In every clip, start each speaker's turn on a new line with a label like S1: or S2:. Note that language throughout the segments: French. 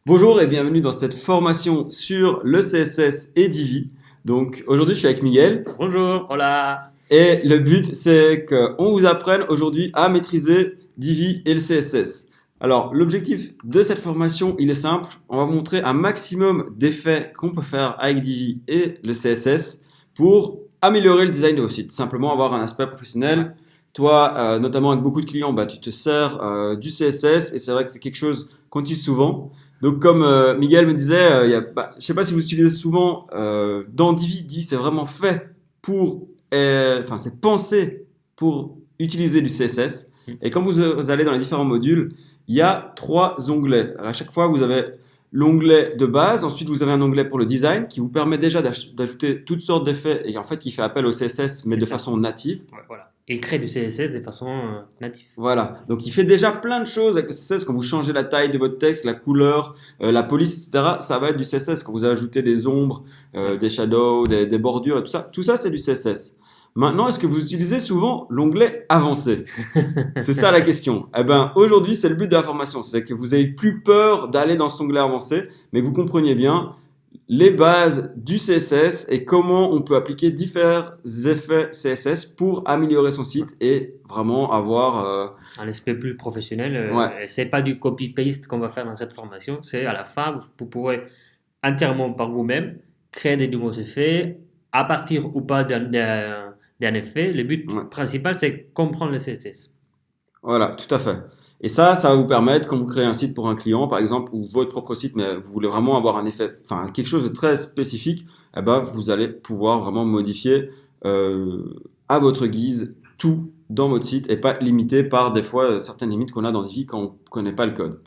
S1: Bonjour et bienvenue dans cette formation sur le CSS et Divi. Donc aujourd'hui je suis avec Miguel
S2: Bonjour, hola.
S1: et le but c'est qu'on vous apprenne aujourd'hui à maîtriser Divi et le CSS. Alors l'objectif de cette formation il est simple, on va vous montrer un maximum d'effets qu'on peut faire avec Divi et le CSS pour améliorer le design de vos sites, simplement avoir un aspect
S2: Ouais.
S1: professionnel. Toi, notamment avec beaucoup de clients, tu te sers du CSS et c'est vrai que c'est quelque chose qu'on utilise souvent. Donc comme Miguel me disait, je ne sais pas si vous utilisez souvent dans Divi, Divi c'est vraiment fait pour, enfin c'est pensé pour utiliser du CSS.
S2: Mm.
S1: Et quand vous allez dans les différents modules, il y a trois onglets. Alors, à chaque fois, vous avez l'onglet de base, ensuite vous avez un onglet pour le design qui vous permet déjà d'ajouter toutes sortes d'effets et en fait qui fait appel au CSS mais
S2: C'est
S1: de
S2: ça.
S1: façon native.
S2: Ouais, voilà. Il crée du CSS de façon native.
S1: Voilà, donc il fait déjà plein de choses avec le CSS quand vous changez la taille de votre texte, la couleur, la police, etc. Ça va être du CSS quand vous ajoutez des ombres,
S2: Ouais.
S1: des shadows, des bordures et tout ça. Tout ça, c'est du CSS. Maintenant, est-ce que vous utilisez souvent l'onglet avancé? C'est ça la question. Eh ben, aujourd'hui, c'est le but de la formation. C'est que vous n'ayez plus peur d'aller dans cet onglet avancé, mais que vous compreniez bien les bases du CSS et comment on peut appliquer différents effets CSS pour améliorer son site et vraiment avoir
S2: Un aspect plus professionnel,
S1: ouais,
S2: c'est pas du copy-paste qu'on va faire dans cette formation, c'est à la fin, vous pourrez entièrement par vous-même créer des nouveaux effets à partir ou pas d'un effet. Le but
S1: ouais.
S2: principal, c'est comprendre le CSS.
S1: Voilà, tout à fait. Et ça va vous permettre, quand vous créez un site pour un client, par exemple, ou votre propre site, mais vous voulez vraiment avoir un effet, enfin quelque chose de très spécifique, eh ben, vous allez pouvoir vraiment modifier euh, à votre guise tout dans votre site et pas limité par des fois certaines limites qu'on a dans Divi quand on ne connaît pas le code.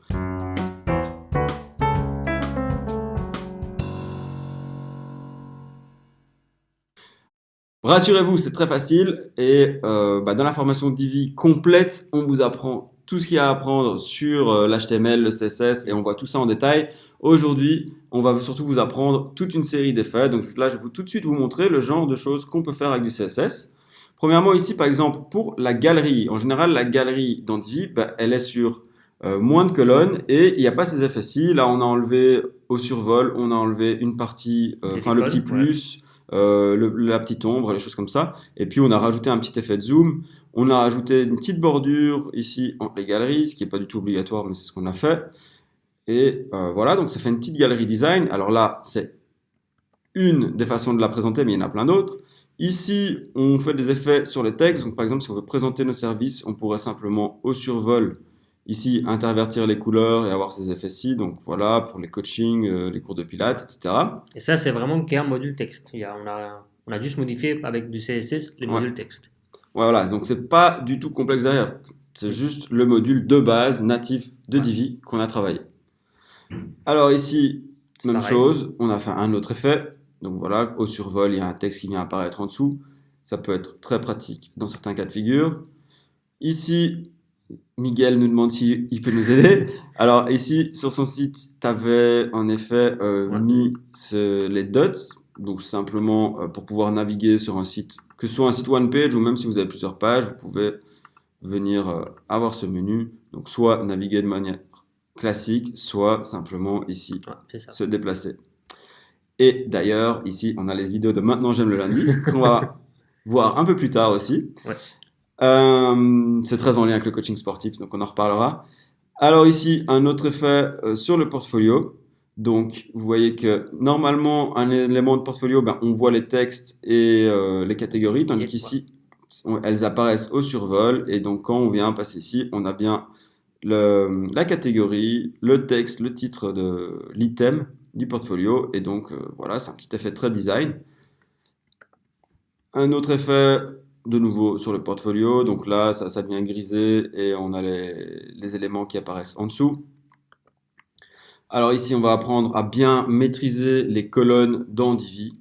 S1: Rassurez-vous, c'est très facile et dans la formation Divi complète, on vous apprend tout ce qu'il y a à apprendre sur l'HTML, le CSS et on voit tout ça en détail. Aujourd'hui, on va surtout vous apprendre toute une série d'effets. Donc là, je vais tout de suite vous montrer le genre de choses qu'on peut faire avec du CSS. Premièrement, ici, par exemple, pour la galerie. En général, la galerie dans Divi, elle est sur moins de colonnes et il n'y a pas ces effets-ci. Là, on a enlevé au survol, on a enlevé une partie,
S2: Petite
S1: enfin le petit
S2: icône, ouais.
S1: plus, la petite ombre, les choses comme ça. Et puis on a rajouté un petit effet de zoom. On a rajouté une petite bordure ici entre les galeries, ce qui n'est pas du tout obligatoire, mais c'est ce qu'on a fait. Et voilà, donc ça fait une petite galerie design. Alors là, c'est une des façons de la présenter, mais il y en a plein d'autres. Ici, on fait des effets sur les textes. Donc par exemple, si on veut présenter nos services, on pourrait simplement au survol ici intervertir les couleurs et avoir ces effets-ci. Donc voilà, pour les coachings, les cours de pilates, etc.
S2: Et ça, c'est vraiment qu'un module texte. On a juste modifié avec du CSS les
S1: Ouais.
S2: modules texte.
S1: Voilà, donc c'est pas du tout complexe derrière. C'est juste le module de base natif de
S2: Ouais,
S1: Divi qu'on a travaillé. Alors ici,
S2: c'est
S1: même
S2: pareil.
S1: chose, on a fait un autre effet. Donc voilà, au survol, il y a un texte qui vient apparaître en dessous. Ça peut être très pratique dans certains cas de figure. Ici, Miguel nous demande s'il peut nous aider. Alors ici, sur son site, tu avais en effet
S2: Ouais.
S1: mis les dots, donc simplement pour pouvoir naviguer sur un site, que ce soit un site one page ou même si vous avez plusieurs pages, vous pouvez venir avoir ce menu. Donc soit naviguer de manière classique, soit simplement ici
S2: Ouais, c'est ça.
S1: se déplacer. Et d'ailleurs, ici, on a les vidéos de Maintenant j'aime le lundi, qu'on va voir un peu plus tard aussi.
S2: Ouais.
S1: C'est très en lien avec le coaching sportif, donc on en reparlera. Alors ici, un autre effet sur le portfolio. Donc, vous voyez que normalement, un élément de portfolio, on voit les textes et les catégories, tandis
S2: Ouais.
S1: qu'ici, elles apparaissent au survol. Et donc, quand on vient passer ici, on a bien la catégorie, le texte, le titre de l'item du portfolio. Et donc, voilà, c'est un petit effet très design. Un autre effet, de nouveau sur le portfolio. Donc là, ça devient grisé et on a les éléments qui apparaissent en dessous. Alors ici, on va apprendre à bien maîtriser les colonnes dans Divi.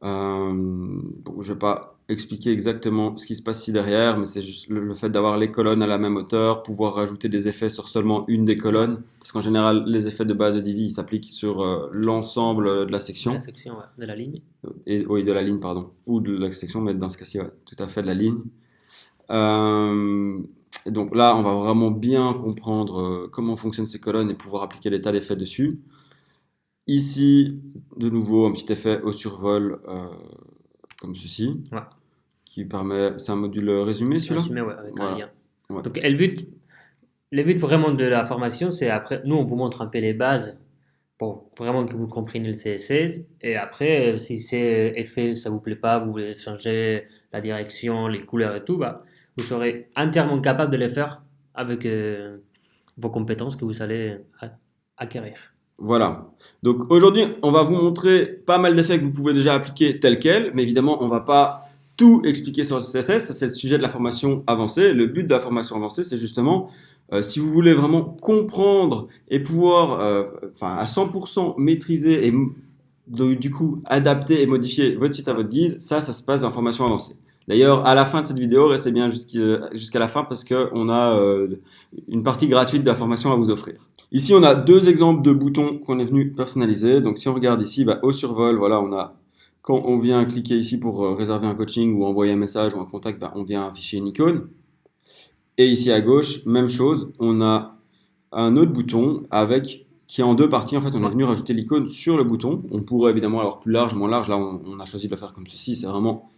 S1: Je ne vais pas expliquer exactement ce qui se passe ici derrière, mais c'est juste le fait d'avoir les colonnes à la même hauteur, pouvoir rajouter des effets sur seulement une des
S2: Ouais.
S1: colonnes, parce qu'en général, les effets de base de Divi ils s'appliquent sur l'ensemble de la
S2: De la
S1: section,
S2: section, ouais, de la ligne.
S1: et oui, de la ligne, pardon, ou de la section, mais dans ce cas-ci, ouais, tout à fait de la ligne. Euh, Et donc là, on va vraiment bien comprendre comment fonctionnent ces colonnes et pouvoir appliquer des tas d'effets dessus. Ici, de nouveau, un petit effet au survol comme ceci,
S2: Ouais.
S1: qui permet. C'est un module résumé celui-là?
S2: Résumé, ouais, avec un
S1: Voilà.
S2: lien.
S1: Ouais.
S2: Donc, le but vraiment de la formation, c'est après, nous, on vous montre un peu les bases pour vraiment que vous compreniez le CSS. Et après, si c'est effet, ça vous plaît pas, vous voulez changer la direction, les couleurs et tout, bah, vous serez entièrement capable de les faire avec vos compétences que vous allez acquérir.
S1: Voilà. Donc aujourd'hui, on va vous montrer pas mal d'effets que vous pouvez déjà appliquer tels quels, mais évidemment, on va pas tout expliquer sur le CSS. Ça, c'est le sujet de la formation avancée. Le but de la formation avancée, c'est justement, si vous voulez vraiment comprendre et pouvoir, à 100% maîtriser et du coup adapter et modifier votre site à votre guise, ça se passe dans la formation avancée. D'ailleurs, à la fin de cette vidéo, restez bien jusqu'à la fin parce qu'on a une partie gratuite de la formation à vous offrir. Ici, on a deux exemples de boutons qu'on est venu personnaliser. Donc, si on regarde ici, au survol, voilà, on a quand on vient cliquer ici pour réserver un coaching ou envoyer un message ou un contact, on vient afficher une icône. Et ici à gauche, même chose, on a un autre bouton qui est en deux parties. En fait, on est venu rajouter l'icône sur le bouton. On pourrait évidemment avoir plus large, moins large. Là, on a choisi de le faire comme ceci. C'est vraiment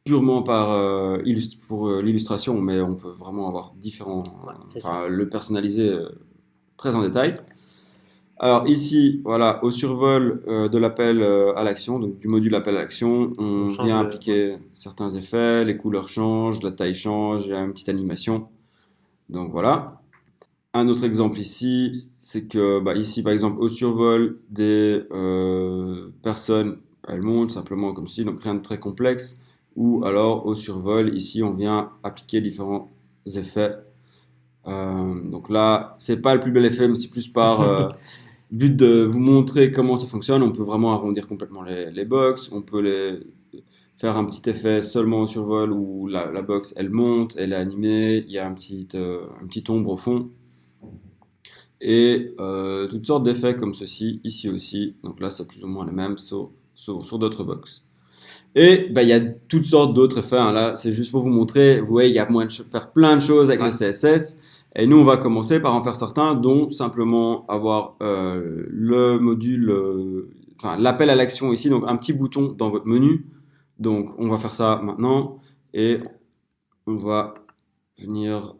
S1: purement pour l'illustration, mais on peut vraiment avoir différents, le personnaliser très en détail. Alors ici, voilà, au survol de l'appel à l'action, donc du module appel à l'action, on vient appliquer certains effets, les couleurs changent, la taille change, il y a une petite animation. Donc voilà. Un autre exemple ici, c'est que ici par exemple au survol des personnes, elles montent simplement comme ceci, donc rien de très complexe. Ou alors au survol, ici on vient appliquer différents effets. Donc là, c'est pas le plus bel effet, mais c'est plus par but de vous montrer comment ça fonctionne. On peut vraiment arrondir complètement les box. On peut faire un petit effet seulement au survol où la box elle monte, elle est animée, il y a un petit ombre au fond. Et toutes sortes d'effets comme ceci, ici aussi. Donc là, c'est plus ou moins les mêmes sur d'autres box. Et il y a toutes sortes d'autres effets. Hein. Là, c'est juste pour vous montrer. Vous voyez, il y a moyen de faire plein de choses avec le CSS. Et nous, on va commencer par en faire certains, dont simplement avoir le module, l'appel à l'action ici, donc un petit bouton dans votre menu. Donc, on va faire ça maintenant. Et on va venir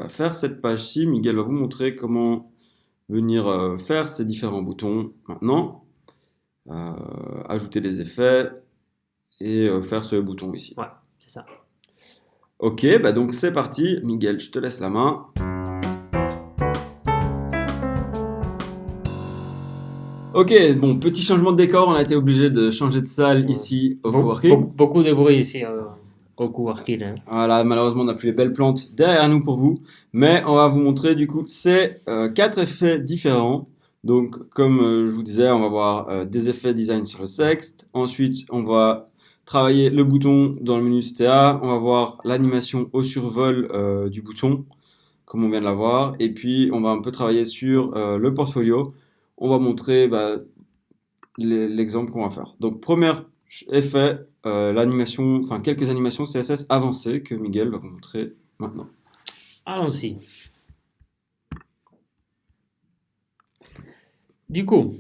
S1: faire cette page-ci. Miguel va vous montrer comment venir faire ces différents boutons maintenant. Ajouter des effets et faire ce bouton ici.
S2: Ouais, c'est ça.
S1: Ok, donc c'est parti. Miguel, je te laisse la main. Ok, bon, petit changement de décor, on a été obligé de changer de salle ici au coworking.
S2: Beaucoup de bruit ici au coworking. Hein.
S1: Voilà, malheureusement, on n'a plus les belles plantes derrière nous pour vous, mais on va vous montrer du coup ces 4 effets différents. Donc, comme je vous disais, on va voir des effets design sur le texte. Ensuite, on va travailler le bouton dans le menu CTA. On va voir l'animation au survol du bouton, comme on vient de la voir. Et puis, on va un peu travailler sur le portfolio. On va montrer l'exemple qu'on va faire. Donc, premier effet, quelques animations CSS avancées que Miguel va vous montrer maintenant.
S2: Allons-y. Du coup,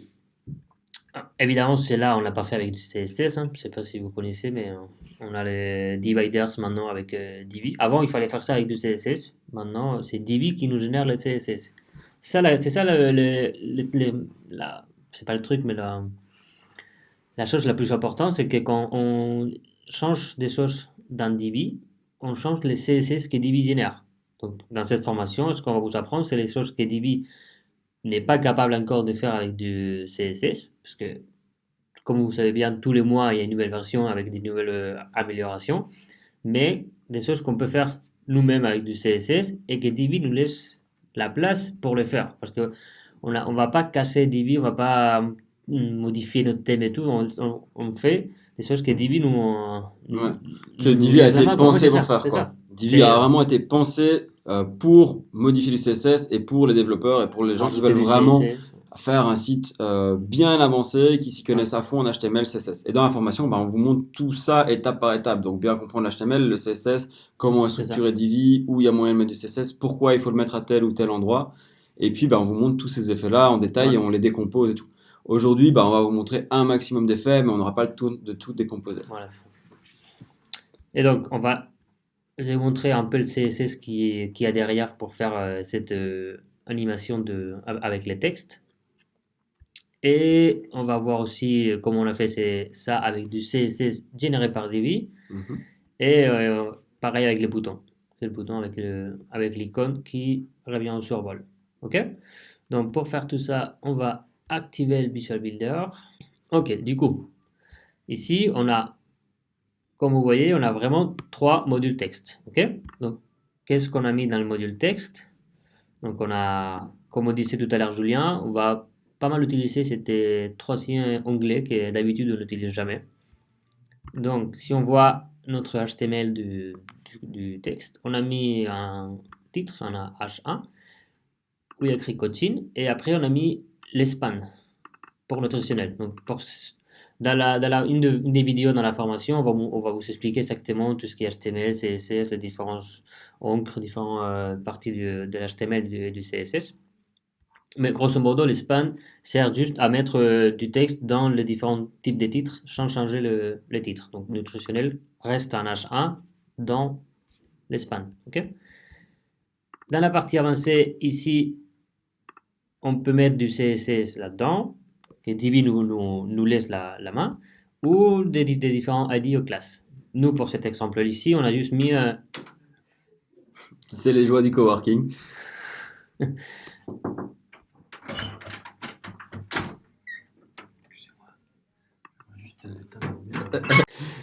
S2: évidemment, celle-là, on l'a pas fait avec du CSS. Hein. Je ne sais pas si vous connaissez, mais on a les dividers maintenant avec Divi. Avant, il fallait faire ça avec du CSS. Maintenant, c'est Divi qui nous génère le CSS. C'est ça, c'est pas le truc, mais la chose la plus importante, c'est que quand on change des choses dans Divi, on change les CSS que Divi génère. Donc, dans cette formation, ce qu'on va vous apprendre, c'est les choses que Divi n'est pas capable encore de faire avec du CSS, parce que, comme vous savez bien, tous les mois, il y a une nouvelle version avec des nouvelles améliorations, mais des choses qu'on peut faire nous-mêmes avec du CSS et que Divi nous laisse la place pour le faire, parce que on va pas casser Divi, on va pas modifier notre thème et tout, on fait des choses que Divi
S1: que Divi a été pensé pour faire, quoi. Divi a vraiment été pensé pour modifier du CSS et pour les développeurs et pour les gens qui veulent vraiment faire un site bien avancé, qui s'y connaissent à fond en HTML, CSS. Et dans la formation, bah, on vous montre tout ça étape par étape. Donc bien comprendre l'HTML, le CSS, comment est
S2: C'est ça.
S1: structuré Divi, où il y a moyen de mettre du CSS, pourquoi il faut le mettre à tel ou tel endroit. Et puis bah, on vous montre tous ces effets-là en détail
S2: Ouais,
S1: et on les décompose et tout. Aujourd'hui, bah, on va vous montrer un maximum d'effets, mais on n'aura pas le temps de tout décomposer.
S2: voilà. Et donc, je vais montrer un peu le CSS qui y a derrière pour faire cette animation avec les textes. Et on va voir aussi comment on a fait ça avec du CSS généré par Divi.
S1: Mhm.
S2: Et pareil avec les boutons. C'est le bouton avec l'icône qui revient au survol. OK? Donc pour faire tout ça, on va activer le Visual Builder. OK, du coup, ici, comme vous voyez, on a vraiment 3 modules texte. OK? Donc, qu'est-ce qu'on a mis dans le module texte? Donc on a, comme on disait tout à l'heure Julien, on va pas mal utiliser cet troisième onglet que d'habitude on n'utilise jamais. Donc si on voit notre HTML du texte, on a mis un titre, on a H1, où il y a écrit coaching, et après on a mis l'espan pour notre tunnel. Donc une des vidéos dans la formation, on va vous expliquer exactement tout ce qui est HTML, CSS, les différentes encres, différentes parties de l'HTML et du CSS. Mais grosso modo, les spans sert juste à mettre du texte dans les différents types de titres sans changer le titre. Donc, nutritionnel reste un H1 dans les spans. Okay. Dans la partie avancée, ici, on peut mettre du CSS là-dedans, que Divi nous laisse la main, ou des différents ID aux classes. Nous, pour cet exemple ici, on a juste mis
S1: C'est les joies du coworking.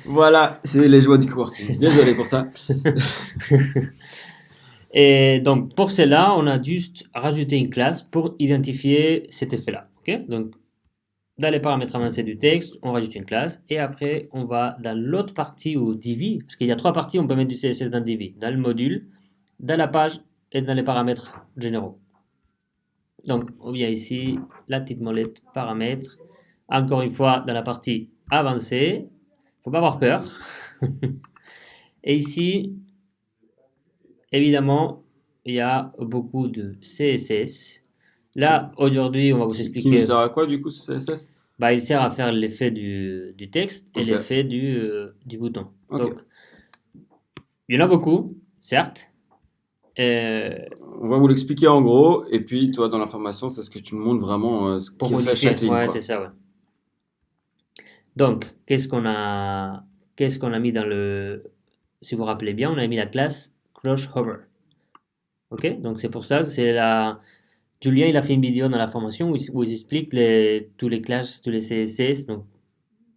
S1: Voilà, c'est les joies du coworking. Désolé pour ça.
S2: Et donc, pour cela, on a juste rajouté une classe pour identifier cet effet-là. Okay. Donc, dans les paramètres avancés du texte, on rajoute une classe. Et après, on va dans l'autre partie au Divi, parce qu'il y a 3 parties, on peut mettre du CSS dans Divi. Dans le module, dans la page et dans les paramètres généraux. Donc, on vient ici, la petite molette paramètres. Encore une fois, dans la partie avancée, faut pas avoir peur. Et ici, évidemment, il y a beaucoup de CSS. Là, aujourd'hui, on va vous
S1: Qui nous
S2: expliquer.
S1: sert à quoi du coup ce CSS?
S2: Bah, il sert à faire l'effet du texte et
S1: Ok.
S2: l'effet du bouton.
S1: Ok.
S2: Donc, il y en a beaucoup, certes. Euh,
S1: On va vous l'expliquer en gros, et puis toi dans la formation, c'est ce que tu me montres vraiment ce
S2: pour
S1: qui fait
S2: modifier,
S1: chaque ligne.
S2: ouais,
S1: Quoi.
S2: c'est ça, ouais. Donc, qu'est-ce qu'on a mis dans le. Si vous vous rappelez bien, on a mis la classe Cloche Hover. Ok? Donc, c'est pour ça, c'est la. Julien, il a fait une vidéo dans la formation où il explique tous les classes, tous les CSS. Donc,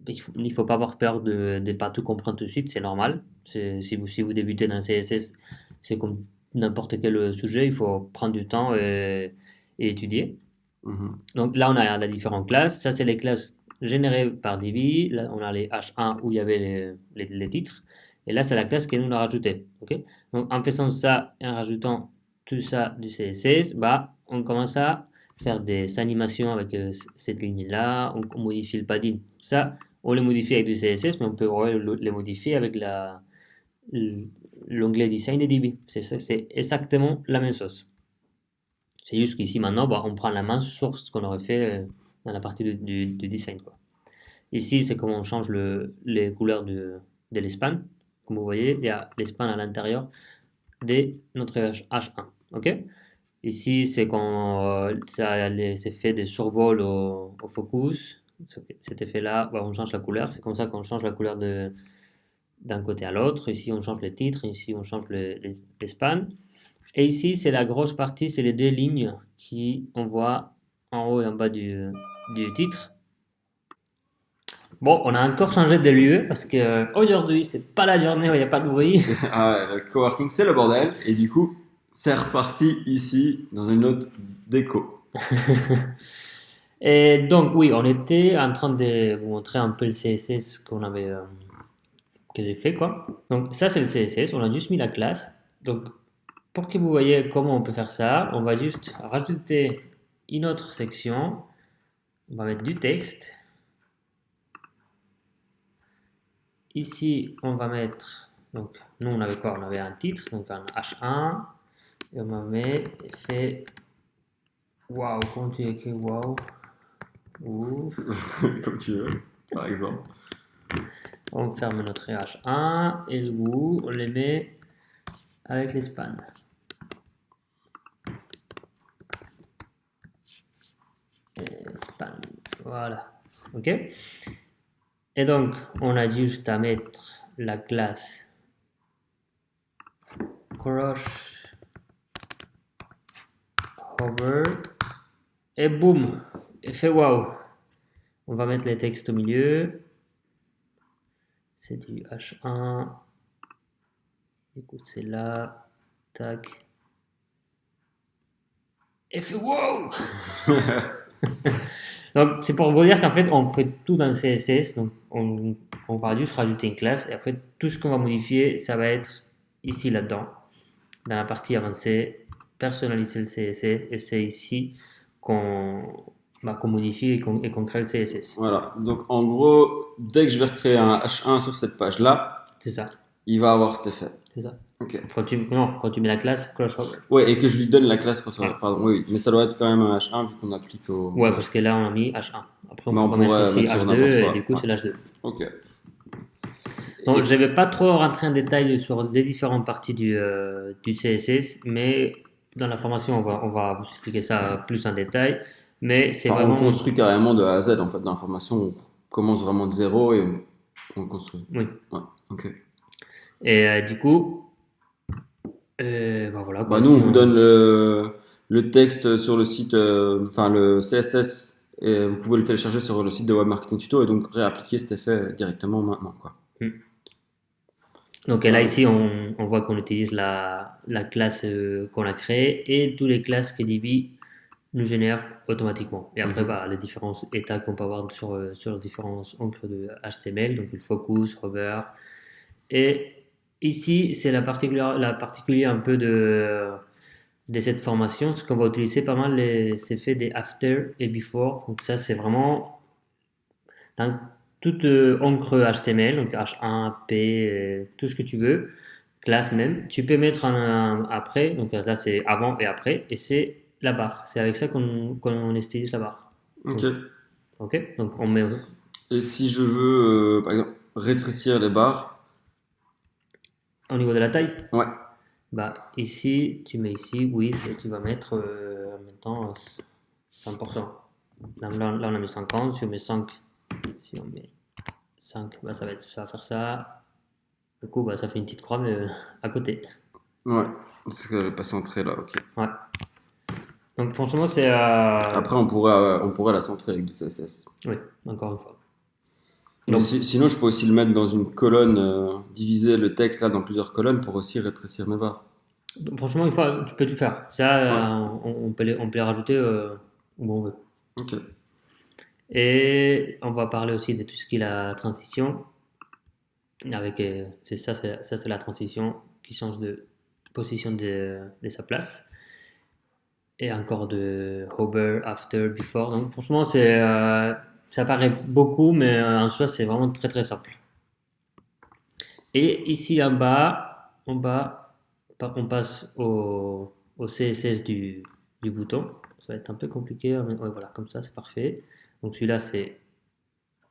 S2: il faut pas avoir peur de ne pas tout comprendre tout de suite, c'est normal. Si vous débutez dans le CSS, c'est comme n'importe quel sujet, il faut prendre du temps et étudier.
S1: Mhm.
S2: Donc là, on a la différentes classes. Ça, c'est les classes générées par Divi. Là, on a les H1 où il y avait les titres. Et là, c'est la classe que nous on a rajoutée. Okay. Donc, en faisant ça et en rajoutant tout ça du CSS, bah, on commence à faire des animations avec cette ligne-là. On modifie le padding. Ça, on les modifie avec du CSS, mais on peut les modifier avec l'onglet design de Divi. C'est exactement la même chose. C'est juste qu'ici maintenant, bah, on prend la main sur ce qu'on aurait fait dans la partie du design. Quoi. Ici, c'est comment on change les couleurs de l'espan. Comme vous voyez, il y a l'espan à l'intérieur de notre H1. Okay. Ici, c'est quand ça les effets de survol au focus. Cet effet-là, bah, on change la couleur. C'est comme ça qu'on change la couleur d'un côté à l'autre. Ici, on change le titre. Ici, on change les spans. Et ici, c'est la grosse partie, c'est les 2 lignes qui on voit en haut et en bas du titre. Bon, on a encore changé de lieu parce que aujourd'hui, c'est pas la journée où il n'y a pas de bruit.
S1: Ah ouais, le coworking c'est le bordel, et du coup, c'est reparti ici dans une autre déco.
S2: Et donc, oui, on était en train de vous montrer un peu le CSS que j'ai fait, quoi. Donc, ça, c'est le CSS. On a juste mis la classe. Donc, pour que vous voyez comment on peut faire ça, on va juste rajouter une autre section. On va mettre du texte. Ici, on va mettre, donc nous on avait quoi? On avait un titre, donc un H1, et on va mettre effet wow. Comment tu écris wow? Ou
S1: Comme tu veux, par exemple.
S2: on ferme notre H1 et le goût, on les met avec les spans. Span, voilà. Ok. Et donc, on a juste à mettre la classe crush hover et boum, effet wow. On va mettre les textes au milieu. C'est du H1. Écoute, c'est là. Tac. Effet wow. Donc, c'est pour vous dire qu'en fait, on fait tout dans le CSS. Donc, on va juste rajouter une classe. Et après, tout ce qu'on va modifier, ça va être ici, là-dedans. Dans la partie avancée, personnaliser le CSS. Et c'est ici qu'on modifie et qu'on crée le CSS.
S1: Voilà, donc en gros, dès que je vais recréer un H1 sur cette page-là,
S2: C'est ça.
S1: il va avoir cet effet.
S2: C'est ça.
S1: Ok.
S2: Quand tu mets la classe crush hover.
S1: Ouais, et que je lui donne la classe crossover,
S2: Ouais.
S1: pardon, oui, mais ça doit être quand même un H1 vu qu'on applique au...
S2: Ouais, parce que là, on a mis H1. Après,
S1: Mais
S2: on
S1: on
S2: peut mettre
S1: pourrait
S2: ici
S1: mettre sur
S2: H2
S1: n'importe
S2: et
S1: quoi,
S2: du coup,
S1: ouais.
S2: c'est l'H2.
S1: Ok.
S2: Donc,
S1: Et-
S2: je ne vais pas trop rentrer en détail sur les différentes parties du CSS, mais dans la formation, on va vous expliquer ça plus en détail. Mais c'est
S1: Enfin,
S2: vraiment.
S1: on construit carrément de A à Z, en fait, dans la formation, on commence vraiment de zéro et on construit.
S2: Oui.
S1: Ouais, ok.
S2: Et du coup, voilà.
S1: Bah, nous, on vous donne le texte sur le site, enfin le CSS, et vous pouvez le télécharger sur le site de Web Marketing Tuto et donc réappliquer cet effet directement maintenant, quoi.
S2: Donc là, ici, on voit qu'on utilise la classe qu'on a créée et toutes les classes que DB nous génère automatiquement. Et après, les différents états qu'on peut avoir sur différents encres de HTML, donc le focus, hover. Et ici, c'est la particulière un peu de cette formation, c'est qu'on va utiliser pas mal ces faits des after et before. Donc ça, c'est vraiment dans toute encre HTML, donc H1, P, tout ce que tu veux, classe même. Tu peux mettre un après, donc là c'est avant et après, et c'est la barre. C'est avec ça qu'on stylise la barre.
S1: Ok.
S2: Ok, donc on met
S1: Et si je veux, par exemple, rétrécir les barres,
S2: au niveau de la taille.
S1: ouais,
S2: Bah ici, tu mets ici, oui, tu vas mettre maintenant 100%. Là, on a mis 50, si on met 5, si on met 5, bah, ça va faire ça. Du coup, bah, ça fait une petite croix, mais à côté.
S1: ouais, c'est que pas centré là, ok.
S2: Ouais. Donc franchement, c'est...
S1: Après, on pourrait la centrer avec du CSS.
S2: Oui, encore une fois.
S1: Mais
S2: Donc,
S1: sinon, je peux aussi le mettre dans une colonne, diviser le texte là dans plusieurs colonnes pour aussi rétrécir mes barres.
S2: franchement, tu peux tout faire. Ça, on peut les rajouter où on veut.
S1: Ok.
S2: Et on va parler aussi de tout ce qui est la transition. Avec, c'est la transition qui change de position de sa place. Et encore de hover, after, before. Donc franchement, ça paraît beaucoup, mais en soi, c'est vraiment très très simple. Et ici en bas, on passe au CSS du bouton. Ça va être un peu compliqué, mais ouais, voilà, comme ça, c'est parfait. Donc celui-là, c'est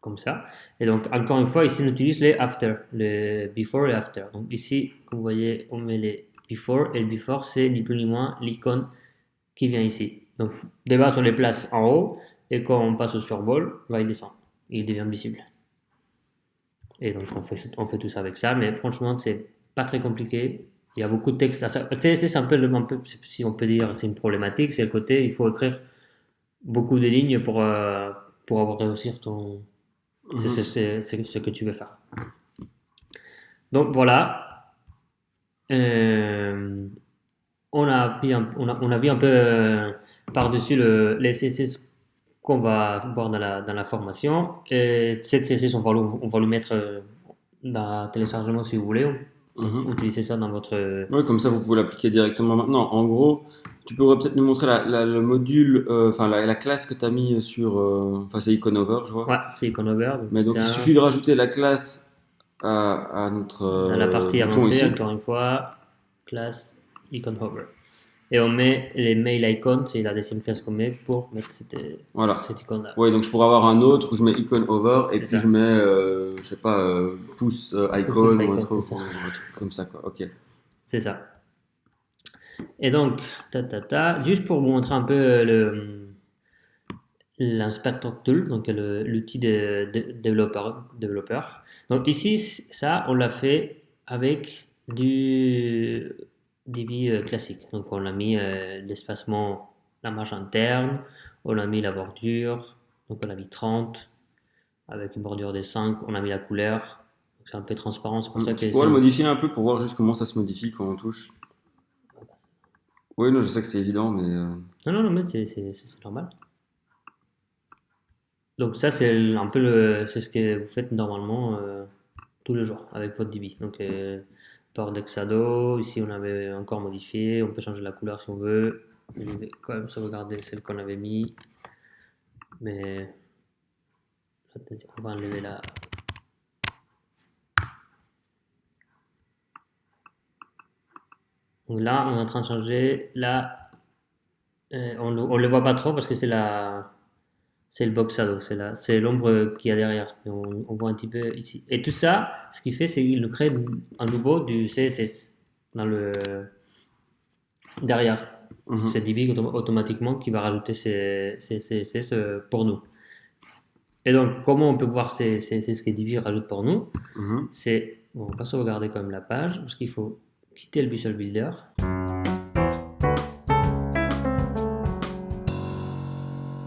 S2: comme ça. Et donc, encore une fois, ici, on utilise les after, les before et after. Donc ici, comme vous voyez, on met les before, et le before, c'est ni plus ni moins l'icône qui vient ici. Donc, des bases, on les place en haut, et quand on passe au survol, il descend. Il devient visible. Et donc, on fait tout ça avec ça, mais franchement, c'est pas très compliqué. Il y a beaucoup de texte à ça. C'est un peu, si on peut dire, c'est une problématique, c'est le côté, il faut écrire beaucoup de lignes pour avoir réussir ton. C'est ce que tu veux faire. Donc voilà. On a vu un peu par-dessus les CSS qu'on va voir dans la formation. Et cette CSS, on va le mettre dans téléchargement si vous voulez. Utilisez ça dans votre...
S1: Ouais, comme ça, vous pouvez l'appliquer directement maintenant. En gros, Tu pourrais peut-être nous montrer le module, enfin la classe que tu as mis sur, enfin c'est Iconover, je vois.
S2: Ouais, c'est Iconover, donc
S1: Mais donc il
S2: ça,
S1: suffit de rajouter la classe à notre
S2: dans la partie
S1: bouton
S2: avancée,
S1: ici.
S2: encore une fois, classe icon hover. Et on met les mail icons, c'est la deuxième classe qu'on met pour mettre
S1: Voilà.
S2: cette icône-là.
S1: Ouais, donc je pourrais avoir un autre où je mets icon over et
S2: C'est
S1: puis je
S2: ça.
S1: mets, je sais pas, pouce
S2: Process
S1: icon
S2: icon, c'est ça.
S1: ou un truc comme ça, quoi. Ok.
S2: C'est ça. Et donc, juste pour vous montrer un peu l'inspector tool, donc l'outil de développeur. Donc ici, ça, on l'a fait avec du DB classique. Donc on a mis l'espacement, la marge interne, on a mis la bordure, donc on a mis 30 avec une bordure de 5, on a mis la couleur. C'est un peu transparent, c'est pour ça
S1: Tu
S2: que
S1: pourrais
S2: c'est
S1: le
S2: un...
S1: modifier un peu pour voir juste comment ça se modifie quand on touche. Oui, non, je sais que c'est évident, mais
S2: Non, non, non, mais c'est normal. Donc ça, c'est un peu c'est ce que vous faites normalement tous les jours avec votre DB. Donc port d'Exado, ici on avait encore modifié, on peut changer la couleur si on veut. Je vais quand même sauvegarder celle qu'on avait mis, mais on va enlever la... Donc là, on est en train de changer là, on ne le voit pas trop parce que c'est le box shadow, c'est l'ombre qu'il y a derrière. Et on voit un petit peu ici. Et tout ça, ce qu'il fait, c'est qu'il nous crée à nouveau du CSS dans le derrière.
S1: mhm,
S2: C'est Divi automatiquement qui va rajouter ces CSS pour nous. Et donc, comment on peut voir ces CSS que Divi rajoute pour nous?
S1: mhm.
S2: C'est, bon, on va pas sauvegarder quand même la page parce qu'il faut quitter le Visual Builder.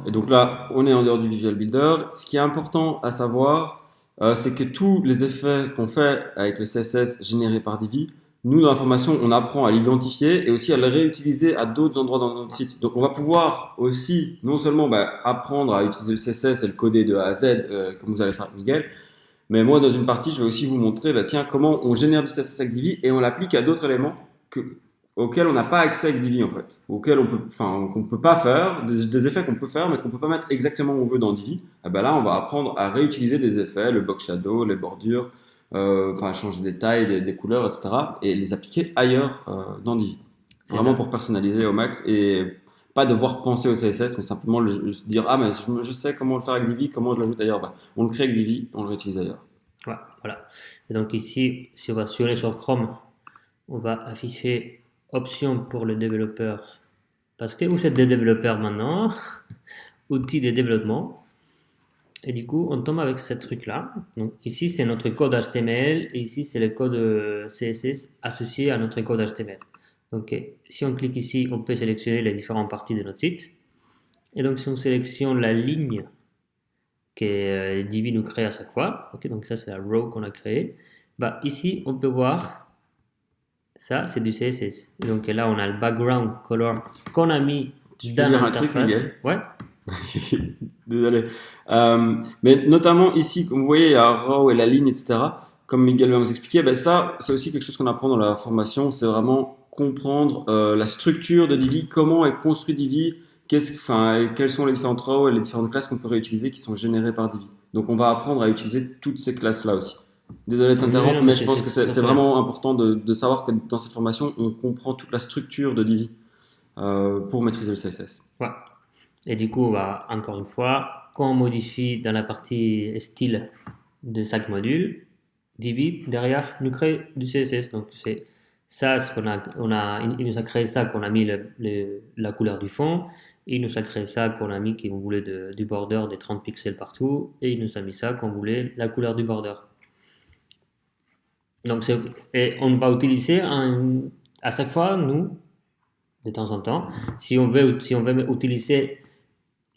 S1: Et donc là, on est en dehors du Visual Builder. Ce qui est important à savoir, c'est que tous les effets qu'on fait avec le CSS généré par Divi, nous, dans la formation, on apprend à l'identifier et aussi à le réutiliser à d'autres endroits dans notre site. Donc, on va pouvoir aussi, non seulement apprendre à utiliser le CSS et le coder de A à Z, comme vous allez faire avec Miguel, mais moi, dans une partie, je vais aussi vous montrer, tiens, comment on génère du CSS avec Divi et on l'applique à d'autres éléments auxquels on n'a pas accès avec Divi en fait, auxquels on peut, enfin, qu'on peut pas faire, des effets qu'on peut faire, mais qu'on peut pas mettre exactement où on veut dans Divi. Et ben là, on va apprendre à réutiliser des effets, le box shadow, les bordures, enfin, changer des tailles, des couleurs, etc., et les appliquer ailleurs dans Divi.
S2: C'est
S1: Vraiment
S2: ça.
S1: pour personnaliser au max et pas devoir penser au CSS, mais simplement se dire ah mais je sais comment le faire avec Divi, comment je l'ajoute ailleurs. On le crée avec Divi, on le réutilise ailleurs.
S2: Ouais, voilà. Et donc ici, si on va sur Chrome, on va afficher option pour le développeur. Parce que vous êtes des développeurs maintenant, outils de développement. Et du coup, on tombe avec ce truc-là. Donc ici, c'est notre code HTML et ici, c'est le code CSS associé à notre code HTML. Donc, si on clique ici, on peut sélectionner les différentes parties de notre site. Et donc, si on sélectionne la ligne que Divi nous crée à chaque fois, ok, donc ça, c'est la row qu'on a créée. Bah, ici, on peut voir ça, c'est du CSS. Et donc là, on a le background color qu'on a mis
S1: Tu peux
S2: dans
S1: dire un truc, Miguel?
S2: l'interface. Ouais,
S1: Désolé. Mais notamment ici, comme vous voyez, il y a row et la ligne, etc. Comme Miguel va vous expliquer, ça, c'est aussi quelque chose qu'on apprend dans la formation. C'est vraiment comprendre la structure de Divi, comment est construit Divi, enfin, quelles sont les différentes rows et les différentes classes qu'on peut réutiliser qui sont générées par Divi. Donc, on va apprendre à utiliser toutes ces classes-là aussi. Désolé de
S2: oui, oui,
S1: t'interrompre,
S2: non, mais
S1: mais je pense que
S2: c'est très
S1: c'est
S2: très bien.
S1: vraiment important de savoir que dans cette formation, on comprend toute la structure de Divi pour maîtriser le CSS.
S2: Ouais. Et du coup, bah, encore une fois, quand on modifie dans la partie style de chaque module, Divi derrière nous crée du CSS. Donc c'est ça, ce il nous a créé ça qu'on a mis la couleur du fond. Il nous a créé ça qu'on a mis qu'on voulait du border des 30 pixels partout. Et il nous a mis ça qu'on voulait la couleur du border. Donc et on va utiliser à chaque fois, nous, de temps en temps, si on veut utiliser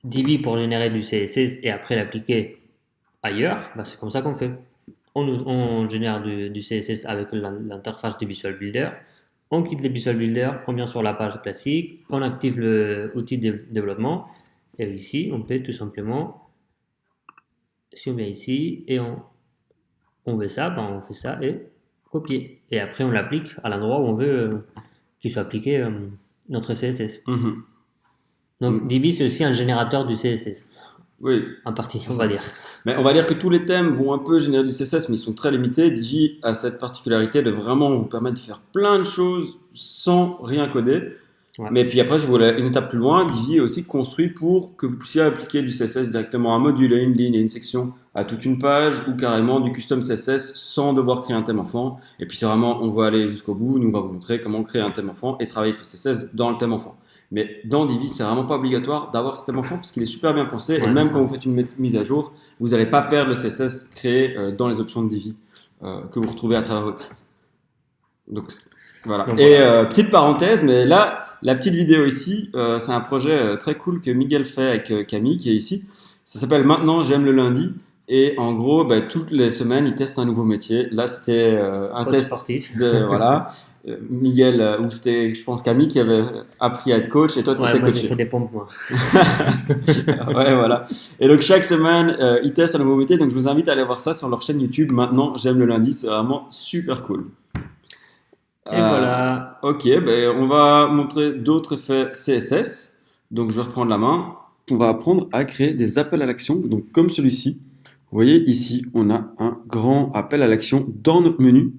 S2: Divi pour générer du CSS et après l'appliquer ailleurs, bah, c'est comme ça qu'on fait. On génère du CSS avec l'interface du Visual Builder. On quitte le Visual Builder, on vient sur la page classique, on active l'outil de développement. Et ici, on peut tout simplement, si on vient ici et on veut ça, ben on fait ça et copier. Et après, on l'applique à l'endroit où on veut qu'il soit appliqué notre CSS.
S1: Mhm.
S2: Donc Divi, c'est aussi un générateur du CSS,
S1: Oui,
S2: en partie,
S1: c'est
S2: on va
S1: ça.
S2: dire.
S1: Mais on va dire que tous les thèmes vont un peu générer du CSS, mais ils sont très limités. Divi a cette particularité de vraiment vous permettre de faire plein de choses sans rien coder.
S2: Ouais.
S1: Mais puis après, si vous voulez une étape plus loin, Divi est aussi construit pour que vous puissiez appliquer du CSS directement à un module, à une ligne, à une section, à toute une page, ou carrément du custom CSS sans devoir créer un thème enfant. Et puis c'est vraiment, on va aller jusqu'au bout, nous on va vous montrer comment créer un thème enfant et travailler avec le CSS dans le thème enfant. Mais dans Divi, c'est vraiment pas obligatoire d'avoir ce thème enfant parce qu'il est super bien pensé. Et
S2: Ouais, c'est
S1: même quand
S2: ça.
S1: vous faites une mise à jour, vous n'allez pas perdre le CSS créé dans les options de Divi que vous retrouvez à travers votre site. Donc voilà.
S2: Donc
S1: Et
S2: voilà.
S1: petite parenthèse, mais là, la petite vidéo ici, c'est un projet très cool que Miguel fait avec Camille qui est ici. Ça s'appelle Maintenant j'aime le lundi. Et en gros, bah, toutes les semaines, il teste un nouveau métier. Là, c'était un
S2: Coach
S1: test
S2: sportif.
S1: de voilà. Miguel, ou c'était, je pense, Camille qui avait appris à être coach et toi, tu
S2: Ouais,
S1: étais
S2: moi j'ai fait
S1: coaché.
S2: des pompes, moi.
S1: Ouais, voilà. Et donc, chaque semaine, ils testent un nouveau métier. Donc, je vous invite à aller voir ça sur leur chaîne YouTube. Maintenant, j'aime le lundi. C'est vraiment super cool.
S2: Et
S1: Euh,
S2: voilà.
S1: ok, ben, on va montrer d'autres effets CSS. Donc, je vais reprendre la main. On va apprendre à créer des appels à l'action. Donc, comme celui-ci. Vous voyez, ici, on a un grand appel à l'action dans notre menu.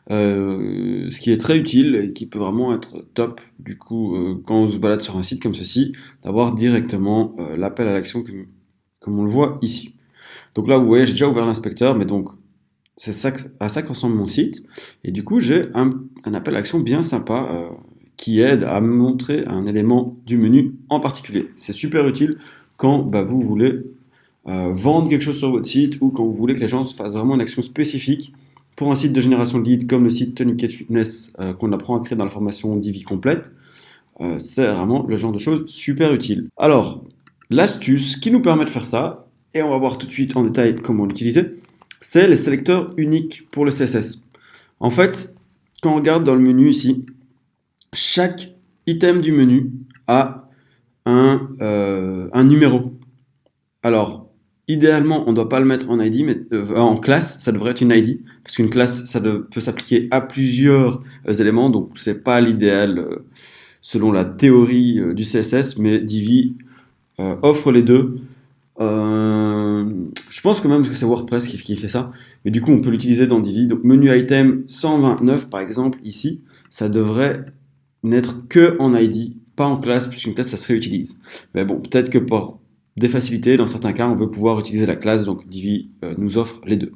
S1: Ce qui est très utile et qui peut vraiment être top, du coup, quand on se balade sur un site comme ceci, d'avoir directement l'appel à l'action comme on le voit ici. Donc là, vous voyez, j'ai déjà ouvert l'inspecteur, mais donc c'est ça à ça que ressemble mon site. Et du coup, j'ai un appel à l'action bien sympa qui aide à me montrer un élément du menu en particulier. C'est super utile quand bah, vous voulez vendre quelque chose sur votre site ou quand vous voulez que les gens fassent vraiment une action spécifique pour un site de génération de leads comme le site Tourniquet Fitness qu'on apprend à créer dans la formation Divi complète. C'est vraiment le genre de choses super utile. Alors, l'astuce qui nous permet de faire ça, et on va voir tout de suite en détail comment l'utiliser, c'est les sélecteurs uniques pour le CSS. En fait, quand on regarde dans le menu ici, chaque item du menu a un numéro. Alors, idéalement, on ne doit pas le mettre en ID, mais en classe, ça devrait être une ID, parce qu'une classe, ça peut s'appliquer à plusieurs éléments, donc c'est pas l'idéal selon la théorie du CSS, mais Divi offre les deux. Je pense quand même que c'est WordPress qui fait ça, mais du coup, on peut l'utiliser dans Divi. Donc, menu item 129, par exemple, ici, ça devrait n'être que en ID, pas en classe, puisqu'une classe, ça se réutilise. Mais bon, peut-être que pour des facilités, dans certains cas, on veut pouvoir utiliser la classe, donc Divi nous offre les deux.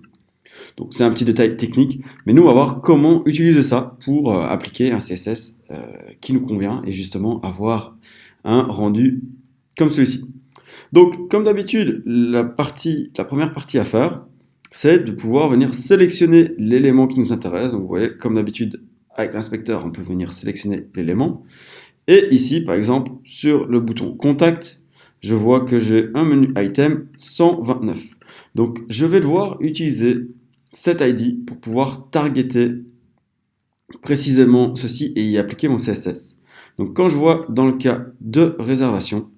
S1: Donc c'est un petit détail technique, mais nous on va voir comment utiliser ça pour appliquer un CSS qui nous convient et justement avoir un rendu comme celui-ci. Donc comme d'habitude, la première partie à faire, c'est de pouvoir venir sélectionner l'élément qui nous intéresse. Donc vous voyez, comme d'habitude, avec l'inspecteur, on peut venir sélectionner l'élément. Et ici, par exemple, sur le bouton Contact, je vois que j'ai un menu item 129. Donc, je vais devoir utiliser cet ID pour pouvoir targeter précisément ceci et y appliquer mon CSS. Donc, quand je vois dans le cas de réservation,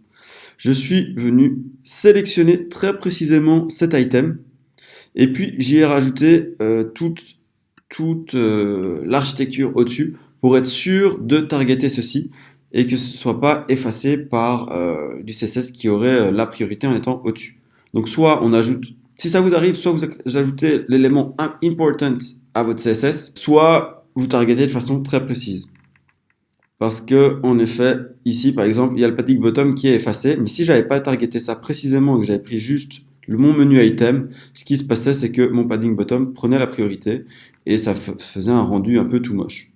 S1: je suis venu sélectionner très précisément cet item et puis j'y ai rajouté toute l'architecture au-dessus pour être sûr de targeter ceci et que ce ne soit pas effacé par du CSS qui aurait la priorité en étant au-dessus. Donc soit on ajoute, si ça vous arrive, soit vous ajoutez l'élément important à votre CSS, soit vous targetez de façon très précise. Parce que, en effet, ici, par exemple, il y a le padding bottom qui est effacé, mais si j'avais pas targeté ça précisément et que j'avais pris juste mon menu item, ce qui se passait, c'est que mon padding bottom prenait la priorité et ça faisait un rendu un peu tout moche.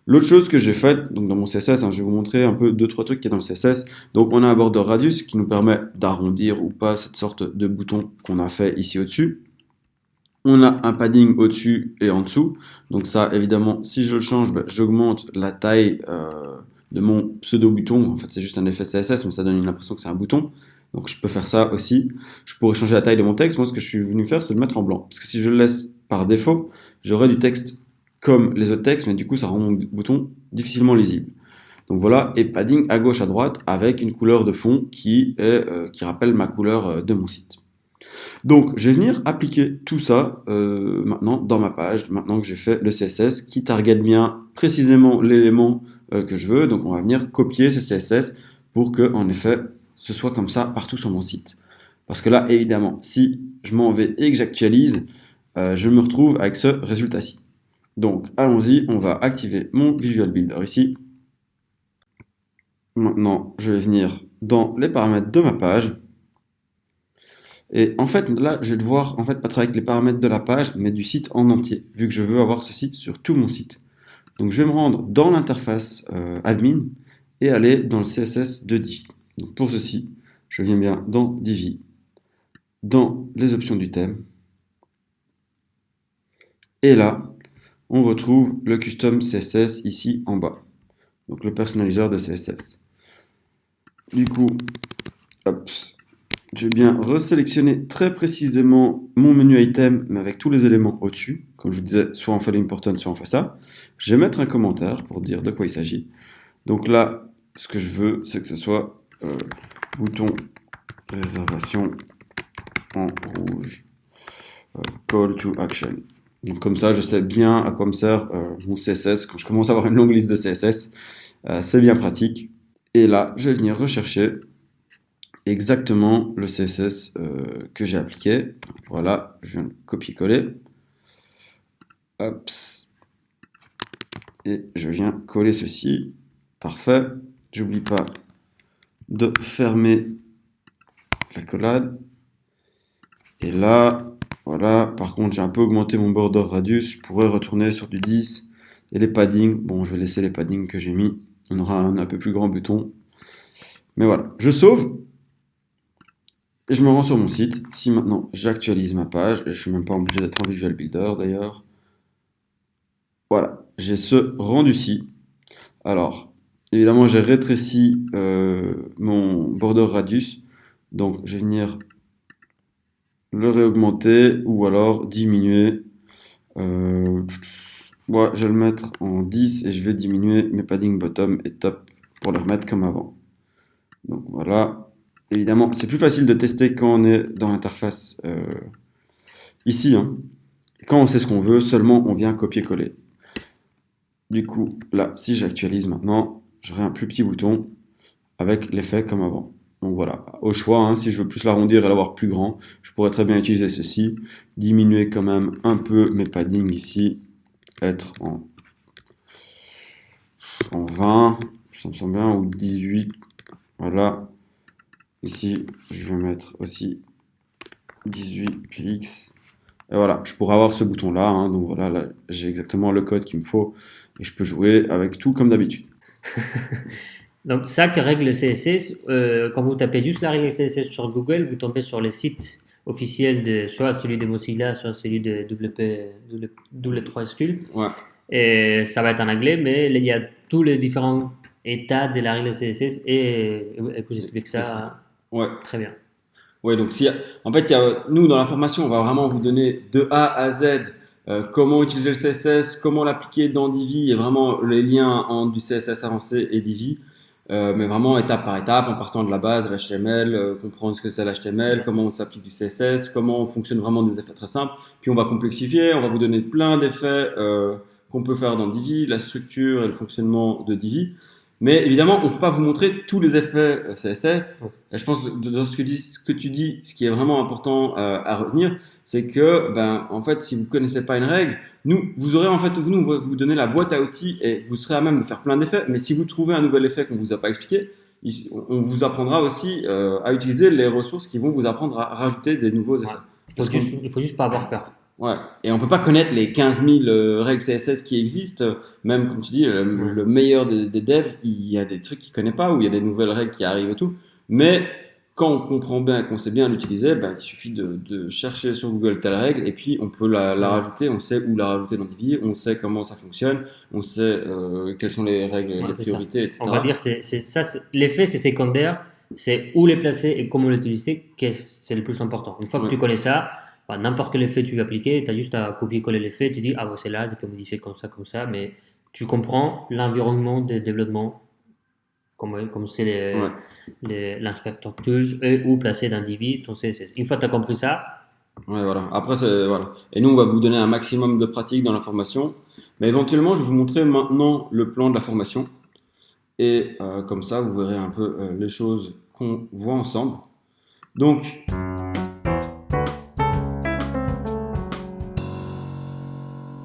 S1: L'autre chose que j'ai faite, donc dans mon CSS, je vais vous montrer un peu 2-3 trucs qui est dans le CSS. Donc on a un border radius qui nous permet d'arrondir ou pas cette sorte de bouton qu'on a fait ici au-dessus. On a un padding au-dessus et en dessous. Donc ça, évidemment, si je le change, j'augmente la taille de mon pseudo-bouton. En fait, c'est juste un effet CSS, mais ça donne l'impression que c'est un bouton. Donc je peux faire ça aussi. Je pourrais changer la taille de mon texte. Moi, ce que je suis venu faire, c'est le mettre en blanc. Parce que si je le laisse par défaut, j'aurai du texte comme les autres textes, mais du coup, ça rend mon bouton difficilement lisible. Donc voilà, et padding à gauche, à droite, avec une couleur de fond qui rappelle ma couleur de mon site. Donc, je vais venir appliquer tout ça maintenant dans ma page, maintenant que j'ai fait le CSS, qui target bien précisément l'élément que je veux. Donc on va venir copier ce CSS pour que, en effet, ce soit comme ça partout sur mon site. Parce que là, évidemment, si je m'en vais et que j'actualise, je me retrouve avec ce résultat-ci. Donc allons-y, on va activer mon Visual Builder ici. Maintenant, je vais venir dans les paramètres de ma page. Et en fait, là, je vais devoir pas travailler avec les paramètres de la page, mais du site en entier, vu que je veux avoir ceci sur tout mon site. Donc je vais me rendre dans l'interface admin et aller dans le CSS de Divi. Donc pour ceci, je viens bien dans Divi, dans les options du thème. Et là, on retrouve le custom CSS ici en bas. Donc le personnaliseur de CSS. Du coup, hop, je vais bien resélectionner très précisément mon menu item, mais avec tous les éléments au-dessus. Comme je vous disais, soit on fait l'important, soit on fait ça. Je vais mettre un commentaire pour dire de quoi il s'agit. Donc là, ce que je veux, c'est que ce soit bouton réservation en rouge, call to action. Donc comme ça, je sais bien à quoi me sert mon CSS. Quand je commence à avoir une longue liste de CSS, c'est bien pratique. Et là, je vais venir rechercher exactement le CSS que j'ai appliqué. Voilà, je viens de copier-coller. Hop. Et je viens coller ceci. Parfait. J'oublie pas de fermer la collade. Et là, voilà. Par contre, j'ai un peu augmenté mon border radius. Je pourrais retourner sur du 10. Et les paddings, bon, je vais laisser les paddings que j'ai mis. On aura un peu plus grand bouton. Mais voilà, je sauve. Et je me rends sur mon site. Si maintenant j'actualise ma page, et je suis même pas obligé d'être en Visual Builder d'ailleurs. Voilà, j'ai ce rendu-ci. Alors, évidemment, j'ai rétréci mon border radius. Donc, je vais venir le réaugmenter ou alors diminuer. Ouais, je vais le mettre en 10 et je vais diminuer mes padding bottom et top pour les remettre comme avant. Donc voilà. Évidemment, c'est plus facile de tester quand on est dans l'interface ici. Hein. Quand on sait ce qu'on veut, seulement on vient copier-coller. Du coup, là, si j'actualise maintenant, j'aurai un plus petit bouton avec l'effet comme avant. Donc voilà, au choix, hein, si je veux plus l'arrondir et l'avoir plus grand, je pourrais très bien utiliser ceci, diminuer quand même un peu mes paddings ici, être en 20, ça me semble bien, ou 18, voilà. Ici, je vais mettre aussi 18 px. Et voilà, je pourrais avoir ce bouton-là. Hein, donc voilà, là, j'ai exactement le code qu'il me faut. Et je peux jouer avec tout comme d'habitude.
S2: Donc, chaque règle CSS, quand vous tapez juste la règle CSS sur Google, vous tombez sur le site officiel de soit celui de Mozilla, soit celui de W3SQL.
S1: Ouais.
S2: Et ça va être en anglais, mais il y a tous les différents états de la règle CSS et vous explique ça
S1: ouais.
S2: Très bien.
S1: Ouais, donc en fait, nous dans la formation, on va vraiment vous donner de A à Z comment utiliser le CSS, comment l'appliquer dans Divi et vraiment les liens entre du CSS avancé et Divi. Mais vraiment étape par étape, en partant de la base, l'HTML, comprendre ce que c'est l'HTML, comment on s'applique du CSS, comment on fonctionne vraiment des effets très simples. Puis on va complexifier, on va vous donner plein d'effets qu'on peut faire dans Divi, la structure et le fonctionnement de Divi. Mais évidemment, on ne peut pas vous montrer tous les effets CSS. Et je pense que dans ce que tu dis, ce qui est vraiment important à retenir, c'est que, en fait, si vous ne connaissez pas une règle, vous aurez en fait, nous, on va vous donner la boîte à outils et vous serez à même de faire plein d'effets. Mais si vous trouvez un nouvel effet qu'on ne vous a pas expliqué, on vous apprendra aussi à utiliser les ressources qui vont vous apprendre à rajouter des nouveaux effets.
S2: Il ne faut juste pas avoir peur.
S1: Ouais, et on peut pas connaître les 15 000 règles CSS qui existent. Même, comme tu dis, le meilleur des devs, il y a des trucs qu'il connaît pas, ou il y a des nouvelles règles qui arrivent et tout. Mais quand on comprend bien et qu'on sait bien l'utiliser, il suffit de chercher sur Google telle règle, et puis on peut la rajouter, on sait où la rajouter dans Divi, on sait comment ça fonctionne, on sait quelles sont les règles, les priorités, etc.
S2: On va dire l'effet c'est secondaire, c'est où les placer et comment l'utiliser, c'est le plus important. Une fois que tu connais ça, n'importe quel effet tu veux appliquer, tu as juste à copier-coller l'effet, tu dis, c'est là, je peux modifier comme ça, mais tu comprends l'environnement de développement, comme c'est l'inspecteur tools, et où placer dans Divi ton CSS. Une fois que tu as compris ça,
S1: ouais, voilà. Après, voilà. Et nous, on va vous donner un maximum de pratique dans la formation, mais éventuellement, je vais vous montrer maintenant le plan de la formation. Et comme ça, vous verrez un peu les choses qu'on voit ensemble. Donc,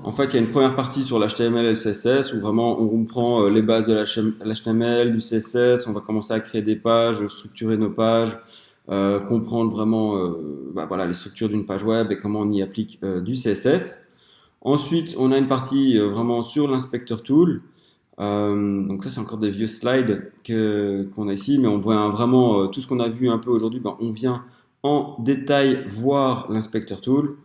S1: en fait, il y a une première partie sur l'HTML et le CSS où vraiment on comprend les bases de l'HTML, du CSS, on va commencer à créer des pages, structurer nos pages, comprendre vraiment voilà, les structures d'une page web et comment on y applique du CSS. Ensuite, on a une partie vraiment sur l'inspecteur tool. Donc ça, c'est encore des vieux slides qu'on a ici, mais on voit vraiment tout ce qu'on a vu un peu aujourd'hui. Ben, on vient en détail voir l'inspecteur tool.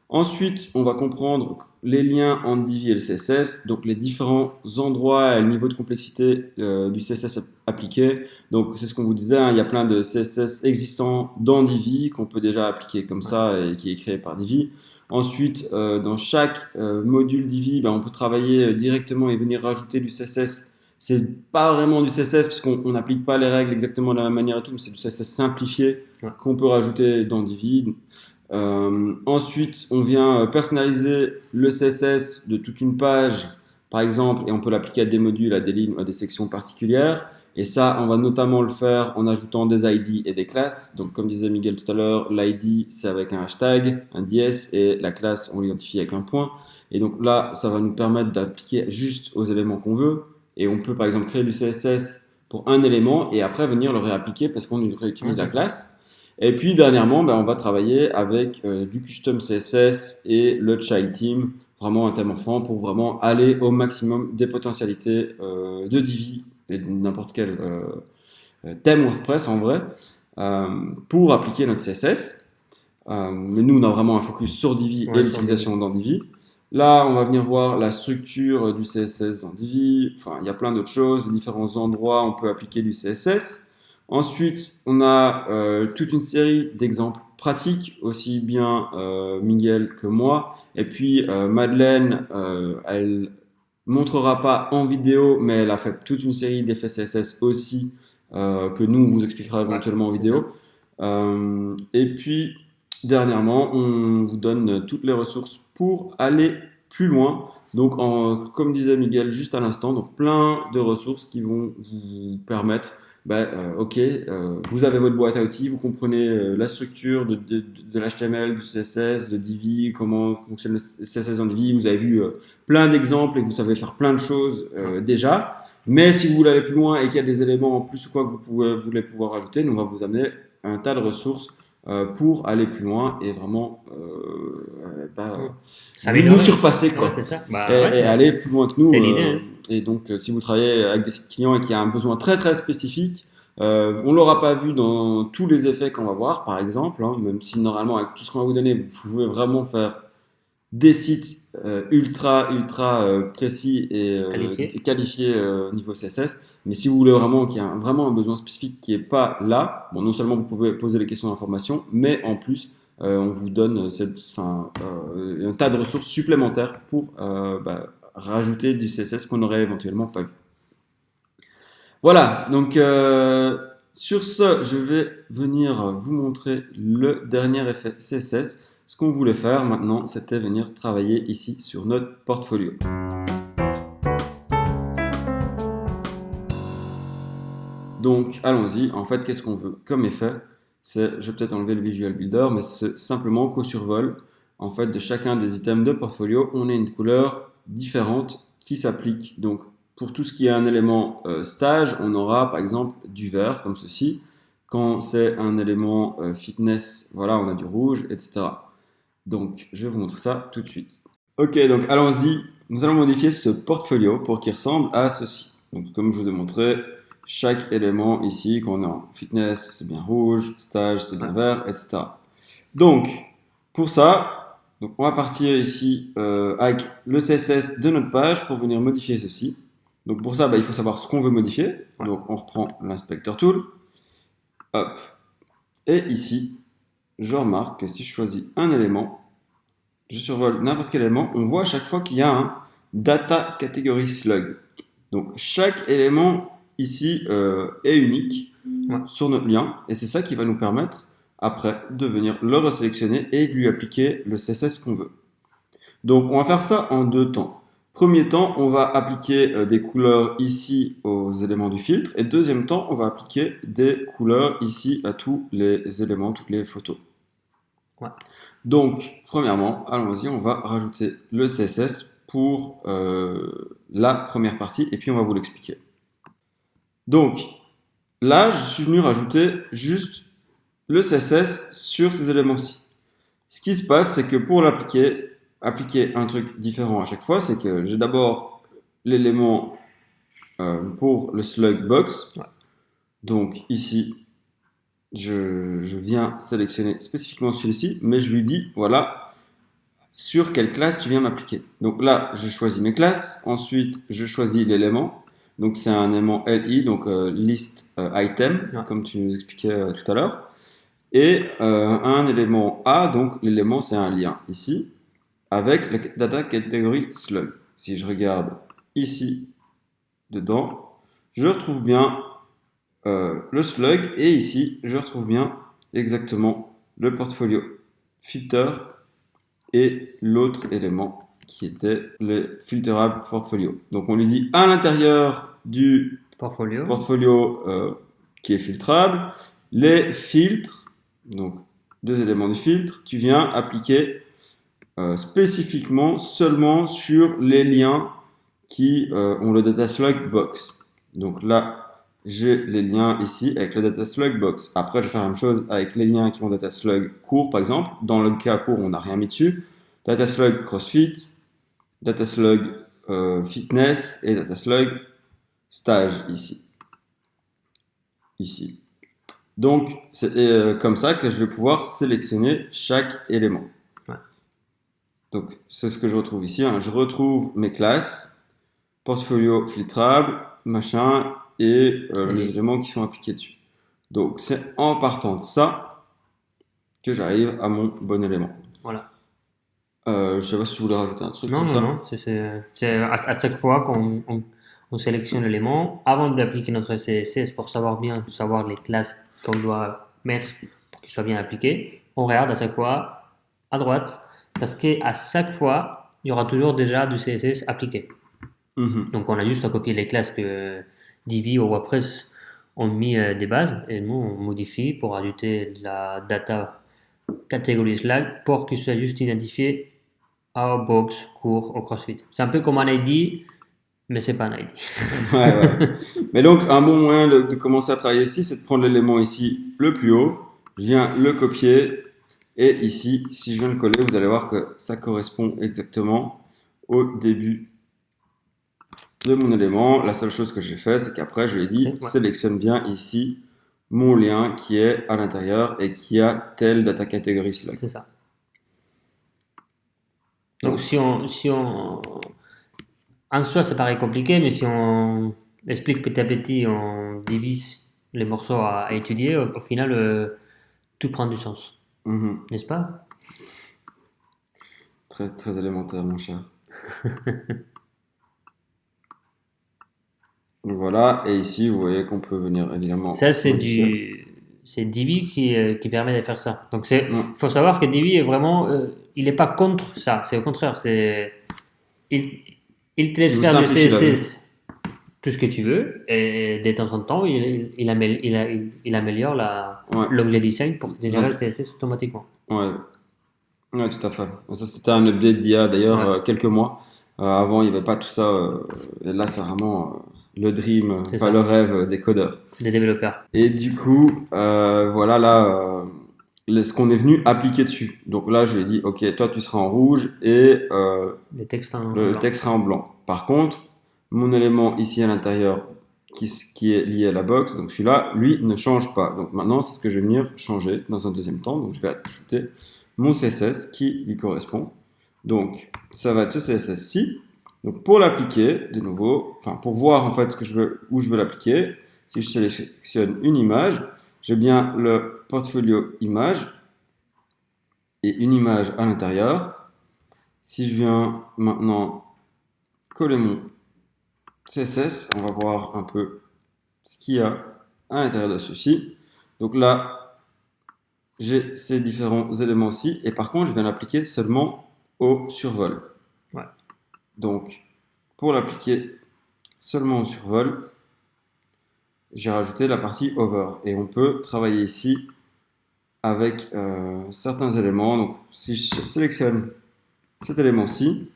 S1: Ensuite, on va comprendre les liens entre Divi et le CSS, donc les différents endroits et le niveau de complexité du CSS appliqué. Donc c'est ce qu'on vous disait, hein, il y a plein de CSS existants dans Divi qu'on peut déjà appliquer comme ça et qui est créé par Divi. Ensuite, dans chaque module Divi, ben, on peut travailler directement et venir rajouter du CSS. C'est pas vraiment du CSS puisqu'on n'applique pas les règles exactement de la même manière et tout, mais c'est du CSS simplifié qu'on peut rajouter dans Divi. Ensuite, on vient personnaliser le CSS de toute une page, par exemple, et on peut l'appliquer à des modules, à des lignes, à des sections particulières. Et ça, on va notamment le faire en ajoutant des ID et des classes. Donc, comme disait Miguel tout à l'heure, l'ID, c'est avec un hashtag, un DS, et la classe, on l'identifie avec un point. Et donc là, ça va nous permettre d'appliquer juste aux éléments qu'on veut. Et on peut, par exemple, créer du CSS pour un élément et après venir le réappliquer parce qu'on réutilise la classe. Et puis dernièrement, ben, on va travailler avec du custom CSS et le child theme, vraiment intermorphant pour vraiment aller au maximum des potentialités de Divi et de n'importe quel thème WordPress en vrai pour appliquer notre CSS. Mais nous, on a vraiment un focus sur Divi et l'utilisation dans Divi. Là, on va venir voir la structure du CSS dans Divi. Enfin, il y a plein d'autres choses, les différents endroits où on peut appliquer du CSS. Ensuite, on a toute une série d'exemples pratiques, aussi bien Miguel que moi. Et puis Madeleine, elle montrera pas en vidéo, mais elle a fait toute une série d'effets CSS aussi que nous on vous expliquera éventuellement en vidéo. Et puis dernièrement, on vous donne toutes les ressources pour aller plus loin. Donc, comme disait Miguel juste à l'instant, donc plein de ressources qui vont vous permettre vous avez votre boîte à outils, vous comprenez la structure de l'HTML, du CSS, de Divi, comment fonctionne le CSS dans Divi. Vous avez vu plein d'exemples et vous savez faire plein de choses déjà. Mais si vous voulez aller plus loin et qu'il y a des éléments en plus ou quoi que vous voulez pouvoir ajouter, nous on va vous amener un tas de ressources pour aller plus loin et vraiment nous surpasser quoi. Et aller plus loin que nous.
S2: C'est l'idée.
S1: Et donc, si vous travaillez avec des sites clients et qu'il y a un besoin très très spécifique, on ne l'aura pas vu dans tous les effets qu'on va voir, par exemple, hein, même si normalement, avec tout ce qu'on va vous donner, vous pouvez vraiment faire des sites ultra précis et qualifiés niveau CSS. Mais si vous voulez vraiment qu'il y a vraiment un besoin spécifique qui n'est pas là, bon, non seulement vous pouvez poser les questions d'information, mais en plus, on vous donne un tas de ressources supplémentaires pour rajouter du CSS qu'on n'aurait éventuellement pas vu. Voilà, donc sur ce, je vais venir vous montrer le dernier effet CSS. Ce qu'on voulait faire maintenant, c'était venir travailler ici sur notre portfolio. Donc allons-y, en fait qu'est-ce qu'on veut comme effet? Je vais peut-être enlever le Visual Builder, mais c'est simplement qu'au survol en fait, de chacun des items de portfolio, on a une couleur différente qui s'applique. Donc pour tout ce qui est un élément stage, on aura par exemple du vert comme ceci. Quand c'est un élément fitness, voilà, on a du rouge, etc. Donc je vais vous montrer ça tout de suite. Ok, donc allons-y. Nous allons modifier ce portfolio pour qu'il ressemble à ceci. Donc comme je vous ai montré, chaque élément ici, quand on est en fitness, c'est bien rouge, stage, c'est bien vert, etc. Donc pour ça, donc on va partir ici avec le CSS de notre page pour venir modifier ceci. Donc pour ça, il faut savoir ce qu'on veut modifier. Donc on reprend l'inspecteur tool. Hop. Et ici, je remarque que si je choisis un élément, je survole n'importe quel élément, on voit à chaque fois qu'il y a un data category slug. Donc chaque élément ici est unique sur notre lien et c'est ça qui va nous permettre après de venir le resélectionner et lui appliquer le CSS qu'on veut. Donc on va faire ça en deux temps. Premier temps, on va appliquer des couleurs ici aux éléments du filtre. Et deuxième temps, on va appliquer des couleurs ici à tous les éléments, toutes les photos.
S2: Ouais.
S1: Donc, premièrement, allons-y, on va rajouter le CSS pour la première partie et puis on va vous l'expliquer. Donc, là, je suis venu rajouter juste le CSS sur ces éléments-ci. Ce qui se passe, c'est que pour appliquer un truc différent à chaque fois, c'est que j'ai d'abord l'élément pour le slug box.
S2: Ouais.
S1: Donc ici, je viens sélectionner spécifiquement celui-ci, mais je lui dis, voilà, sur quelle classe tu viens m'appliquer. Donc là, je choisis mes classes. Ensuite, je choisis l'élément. Donc c'est un élément LI, donc list item,
S2: Ouais.
S1: comme tu nous expliquais tout à l'heure. Et un élément A, donc l'élément c'est un lien ici, avec la data catégorie slug. Si je regarde ici, dedans, je retrouve bien le slug et ici, je retrouve bien exactement le portfolio filter et l'autre élément qui était le filterable portfolio. Donc on lui dit à l'intérieur du portfolio qui est filtrable, les filtres, donc deux éléments du filtre, tu viens appliquer spécifiquement seulement sur les liens qui ont le data slug box. Donc là, j'ai les liens ici avec le data slug box. Après, je vais faire la même chose avec les liens qui ont data slug court, par exemple. Dans le cas court, on n'a rien mis dessus. Data slug CrossFit, data slug fitness et data slug stage ici. Ici. Donc, c'est comme ça que je vais pouvoir sélectionner chaque élément.
S2: Ouais.
S1: Donc, c'est ce que je retrouve ici. Hein. Je retrouve mes classes, portfolio filtrable, machin, et les éléments qui sont appliqués dessus. Donc, c'est en partant de ça que j'arrive à mon bon élément.
S2: Voilà.
S1: Je sais pas si tu voulais rajouter un truc
S2: Non,
S1: comme
S2: non,
S1: ça.
S2: non. C'est à chaque fois qu'on on sélectionne l'élément, avant d'appliquer notre CSS pour savoir les classes qu'on doit mettre pour qu'ils soient bien appliqués, on regarde à chaque fois à droite parce qu'à chaque fois, il y aura toujours déjà du CSS appliqué.
S1: Mhm.
S2: Donc on a juste à copier les classes que Divi ou WordPress ont mis des bases et nous on modifie pour ajouter de la data catégorie flag pour qu'il soit juste identifié à box, cours ou CrossFit. C'est un peu comme un ID, mais c'est pas un ID.
S1: Ouais, ouais. Mais donc, un bon moyen de commencer à travailler ici, c'est de prendre l'élément ici le plus haut. Je viens le copier. Et ici, si je viens le coller, vous allez voir que ça correspond exactement au début de mon élément. La seule chose que j'ai fait, c'est qu'après, je lui ai dit,
S2: Ouais.
S1: sélectionne bien ici mon lien qui est à l'intérieur et qui a telle data category slug.
S2: C'est ça. Donc si on en soi, ça paraît compliqué, mais si on explique petit à petit, on divise les morceaux à étudier, au final, tout prend du sens.
S1: Mhm.
S2: N'est-ce pas?
S1: Très, très élémentaire, mon cher. Donc voilà, et ici, vous voyez qu'on peut venir évidemment
S2: Ça, c'est
S1: modifier.
S2: c'est Divi qui permet de faire ça. Donc,
S1: Ouais.
S2: faut savoir que Divi est vraiment, il n'est pas contre ça. C'est au contraire, il, il te laisse
S1: Il vous
S2: faire du
S1: simplifie la vie.
S2: CSS tout ce que tu veux, et de temps en temps, il améliore
S1: Ouais.
S2: l'onglet design pour générer
S1: Donc,
S2: le CSS automatiquement.
S1: ouais. Ouais, tout à fait. Ça, c'était un update d'il y a d'ailleurs
S2: Ouais,
S1: quelques mois. Avant, il n'y avait pas tout ça. Et là, c'est vraiment le dream,
S2: c'est
S1: enfin le
S2: ça,
S1: rêve des codeurs.
S2: des développeurs.
S1: Et du coup, voilà là ce qu'on est venu appliquer dessus. Donc là, je lui ai dit, ok, toi, tu seras en rouge et
S2: Les textes en
S1: le
S2: blanc.
S1: texte sera en blanc. Par contre, mon élément ici à l'intérieur qui est lié à la box, donc celui-là, lui, ne change pas. Donc maintenant, c'est ce que je vais venir changer dans un deuxième temps. Donc je vais ajouter mon CSS qui lui correspond. Donc ça va être ce CSS-ci. Donc pour l'appliquer, de nouveau, enfin pour voir en fait ce que je veux, où je veux l'appliquer, si je sélectionne une image, j'ai bien le portfolio image et une image à l'intérieur. Si je viens maintenant coller mon CSS, on va voir un peu ce qu'il y a à l'intérieur de ceci. Donc là, j'ai ces différents éléments-ci, et par contre, je viens l'appliquer seulement au survol.
S2: Ouais.
S1: Donc, pour l'appliquer seulement au survol, j'ai rajouté la partie Hover. Et on peut travailler ici avec certains éléments. Donc, si je sélectionne cet élément-ci,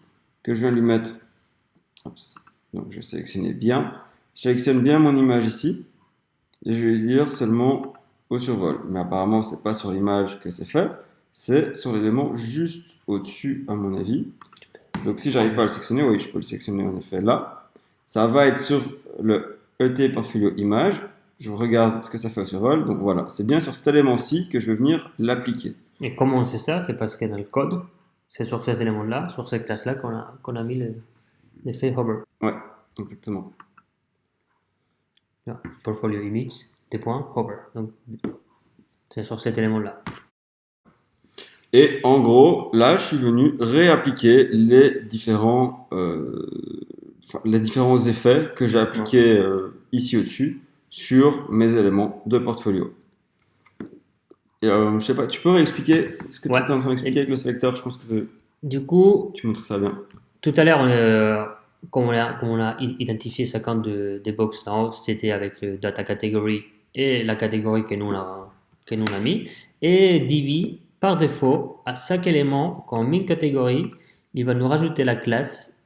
S1: que je viens lui mettre, donc je vais sélectionner bien, je sélectionne bien mon image ici, et je vais lui dire seulement au survol. Mais apparemment, c'est pas sur l'image que c'est fait, c'est sur l'élément juste au-dessus, à mon avis. Donc, si j'arrive pas à le sélectionner, oui, je peux le sélectionner en effet là. Ça va être sur le ET Portfolio Image. Je regarde ce que ça fait au survol. Donc voilà, c'est bien sur cet élément-ci que je vais venir l'appliquer.
S2: Et comment on sait ça? C'est parce que dans le code, c'est sur ces éléments-là, sur ces classes-là qu'on a mis l'effet hover.
S1: Ouais, exactement.
S2: Là, portfolio image, des points, hover. Donc, c'est sur cet élément-là.
S1: Et en gros, là, je suis venu réappliquer les différents effets que j'ai appliqués ici au-dessus sur mes éléments de portfolio. Et, je sais pas, tu peux réexpliquer ce que tu étais en train d'expliquer avec le sélecteur? Je pense que
S2: Du coup,
S1: tu montres ça bien.
S2: tout à l'heure, comme on a identifié chacun des box là-haut, c'était avec le data category et la catégorie que nous on a mis. Et Divi, par défaut, à chaque élément, quand on met une catégorie, il va nous rajouter la classe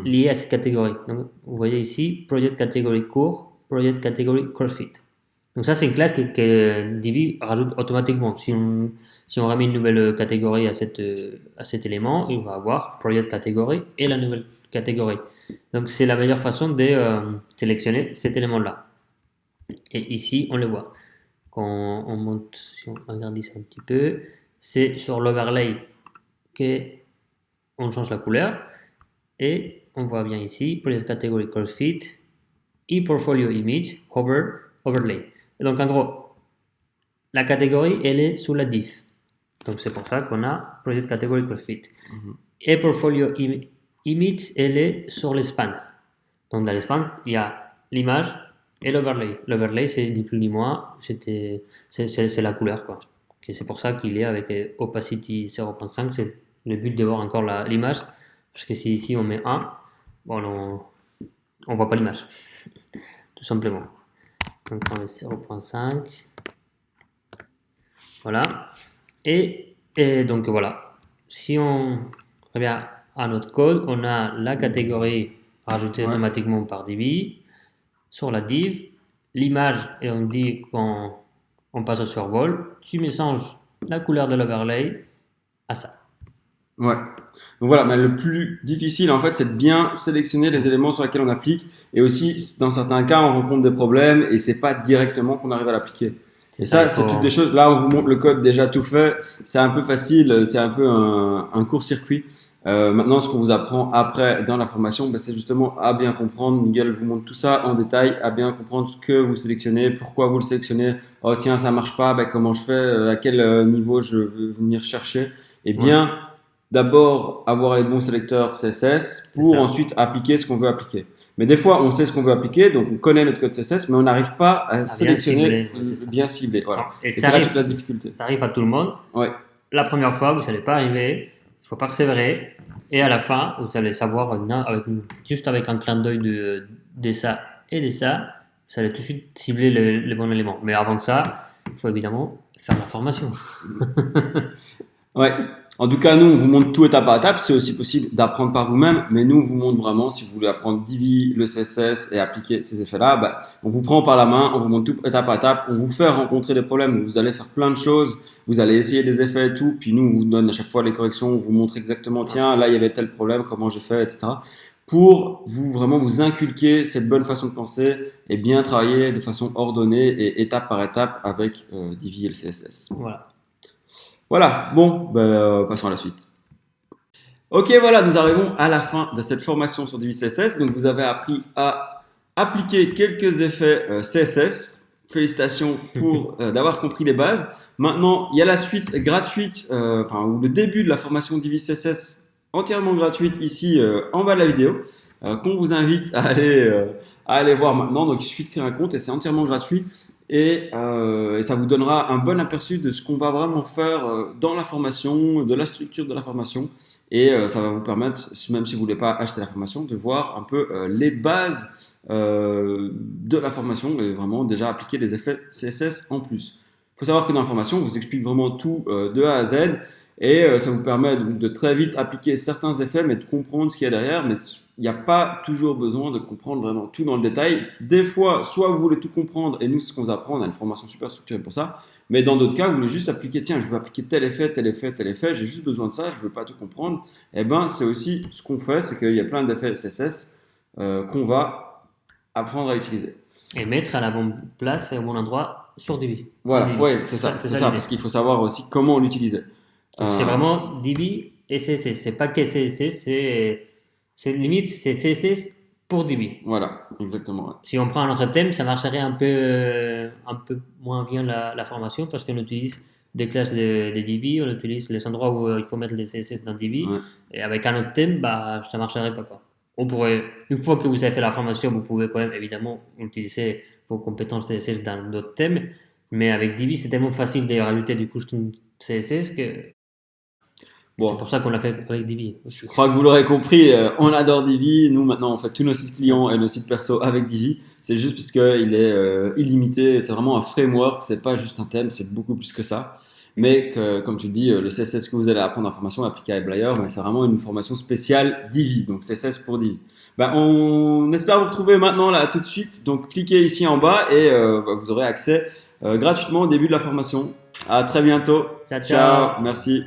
S2: liée à cette catégorie. Donc, vous voyez ici, Project Category Core, Project Category CrossFit. Donc ça, c'est une classe que Divi rajoute automatiquement. Si on remet une nouvelle catégorie à cet élément, il va avoir Project Category et la nouvelle catégorie. Donc c'est la meilleure façon de sélectionner cet élément-là. Et ici, on le voit. Quand on monte, si on regarde ici un petit peu, c'est sur l'overlay qu'on change la couleur. Et on voit bien ici, Project Category CrossFit, e-Portfolio Image, Hover, Overlay. Et donc en gros, la catégorie, elle est sous la div. Donc c'est pour ça qu'on a Project Category CrossFit. Et Portfolio Image, elle est sur l'espan. Donc dans l'espan, il y a l'image et l'overlay. L'overlay, c'est ni plus ni moins, c'est la couleur, quoi. Et c'est pour ça qu'il est avec opacity 0.5. C'est le but de voir encore l'image. Parce que si ici on met 1, bon, on voit pas l'image. Tout simplement. Donc on met 0.5. Voilà. Et donc voilà. Si on revient à notre code, on a la catégorie rajoutée automatiquement par Divi. Sur la div, l'image, et on dit quand on passe au survol, tu mélanges la couleur de l'overlay à ça.
S1: Ouais. Donc voilà, mais le plus difficile en fait, c'est de bien sélectionner les éléments sur lesquels on applique. Et aussi, dans certains cas, on rencontre des problèmes et c'est pas directement qu'on arrive à l'appliquer. Et ça, c'est toutes des choses. Là, on vous montre le code déjà tout fait. C'est un peu facile, c'est un peu un court-circuit. Maintenant, ce qu'on vous apprend après dans la formation, c'est justement à bien comprendre. Miguel vous montre tout ça en détail, à bien comprendre ce que vous sélectionnez, pourquoi vous le sélectionnez. Oh tiens, ça marche pas, comment je fais, à quel niveau je veux venir chercher. Et bien, d'abord avoir les bons sélecteurs CSS pour ensuite appliquer ce qu'on veut appliquer. Mais des fois, on sait ce qu'on veut appliquer, donc on connaît notre code CSS, mais on n'arrive pas à sélectionner bien ciblé. Voilà.
S2: Et
S1: c'est là toute la difficulté.
S2: Ça arrive à tout le monde.
S1: Ouais.
S2: La première fois, vous n'allez pas arriver, il faut persévérer, et à la fin, vous allez savoir, juste avec un clin d'œil de ça et de ça, vous allez tout de suite cibler les bons éléments. Mais avant ça, il faut évidemment faire la formation.
S1: Ouais. En tout cas, nous, on vous montre tout étape par étape. C'est aussi possible d'apprendre par vous-même, mais nous, on vous montre vraiment, si vous voulez apprendre Divi, le CSS et appliquer ces effets-là, on vous prend par la main, on vous montre tout étape par étape, on vous fait rencontrer des problèmes. Vous allez faire plein de choses, vous allez essayer des effets et tout, puis nous, on vous donne à chaque fois les corrections, on vous montre exactement, tiens, là, il y avait tel problème, comment j'ai fait, etc. Pour vraiment vous inculquer cette bonne façon de penser et bien travailler de façon ordonnée et étape par étape avec Divi et le CSS. Voilà, bon, passons à la suite. Ok, voilà, nous arrivons à la fin de cette formation sur Divi CSS. Donc, vous avez appris à appliquer quelques effets CSS. Félicitations pour d'avoir compris les bases. Maintenant, il y a la suite gratuite, ou le début de la formation Divi CSS entièrement gratuite ici en bas de la vidéo, qu'on vous invite à aller voir maintenant. Donc, il suffit de créer un compte et c'est entièrement gratuit. et ça vous donnera un bon aperçu de ce qu'on va vraiment faire dans la formation, de la structure de la formation. Et ça va vous permettre, même si vous ne voulez pas acheter la formation, de voir un peu les bases de la formation et vraiment déjà appliquer des effets CSS en plus. Il faut savoir que dans la formation, on vous explique vraiment tout de A à Z et ça vous permet de très vite appliquer certains effets, mais de comprendre ce qu'il y a derrière. Mais il n'y a pas toujours besoin de comprendre vraiment tout dans le détail. Des fois, soit vous voulez tout comprendre et nous, c'est ce qu'on vous apprend, on a une formation super structurée pour ça. Mais dans d'autres cas, vous voulez juste appliquer, tiens, je veux appliquer tel effet, tel effet, tel effet, j'ai juste besoin de ça, je ne veux pas tout comprendre. Eh ben, c'est aussi ce qu'on fait, c'est qu'il y a plein d'effets CSS qu'on va apprendre à utiliser.
S2: Et mettre à la bonne place et au bon endroit sur Divi.
S1: Voilà, ouais, c'est ça, parce qu'il faut savoir aussi comment l'utiliser.
S2: Donc c'est vraiment Divi et CSS, c'est pas que CSS, c'est limite, c'est CSS pour Divi.
S1: Voilà, exactement. Ouais.
S2: Si on prend un autre thème, ça marcherait un peu moins bien la formation parce qu'on utilise des classes de Divi, on utilise les endroits où il faut mettre les CSS dans Divi,
S1: Ouais.
S2: et avec un autre thème, bah, ça marcherait pas, quoi. On pourrait, une fois que vous avez fait la formation, vous pouvez quand même évidemment utiliser vos compétences CSS dans d'autres thèmes, mais avec Divi, c'est tellement facile de rajouter du custom CSS que
S1: Bon.
S2: c'est pour ça qu'on l'a fait avec Divi aussi.
S1: Je crois que vous l'aurez compris, on adore Divi. Nous, maintenant, on fait tous nos sites clients et nos sites perso avec Divi. C'est juste parce qu'il est illimité. C'est vraiment un framework. C'est pas juste un thème. C'est beaucoup plus que ça. Mais que, comme tu dis, le CSS que vous allez apprendre en formation appliqué à Eblayer, ben, c'est vraiment une formation spéciale Divi. Donc, CSS pour Divi. Ben, on espère vous retrouver maintenant là tout de suite. Donc, cliquez ici en bas et vous aurez accès gratuitement au début de la formation. À très bientôt.
S2: Ciao, ciao.
S1: Ciao. Merci.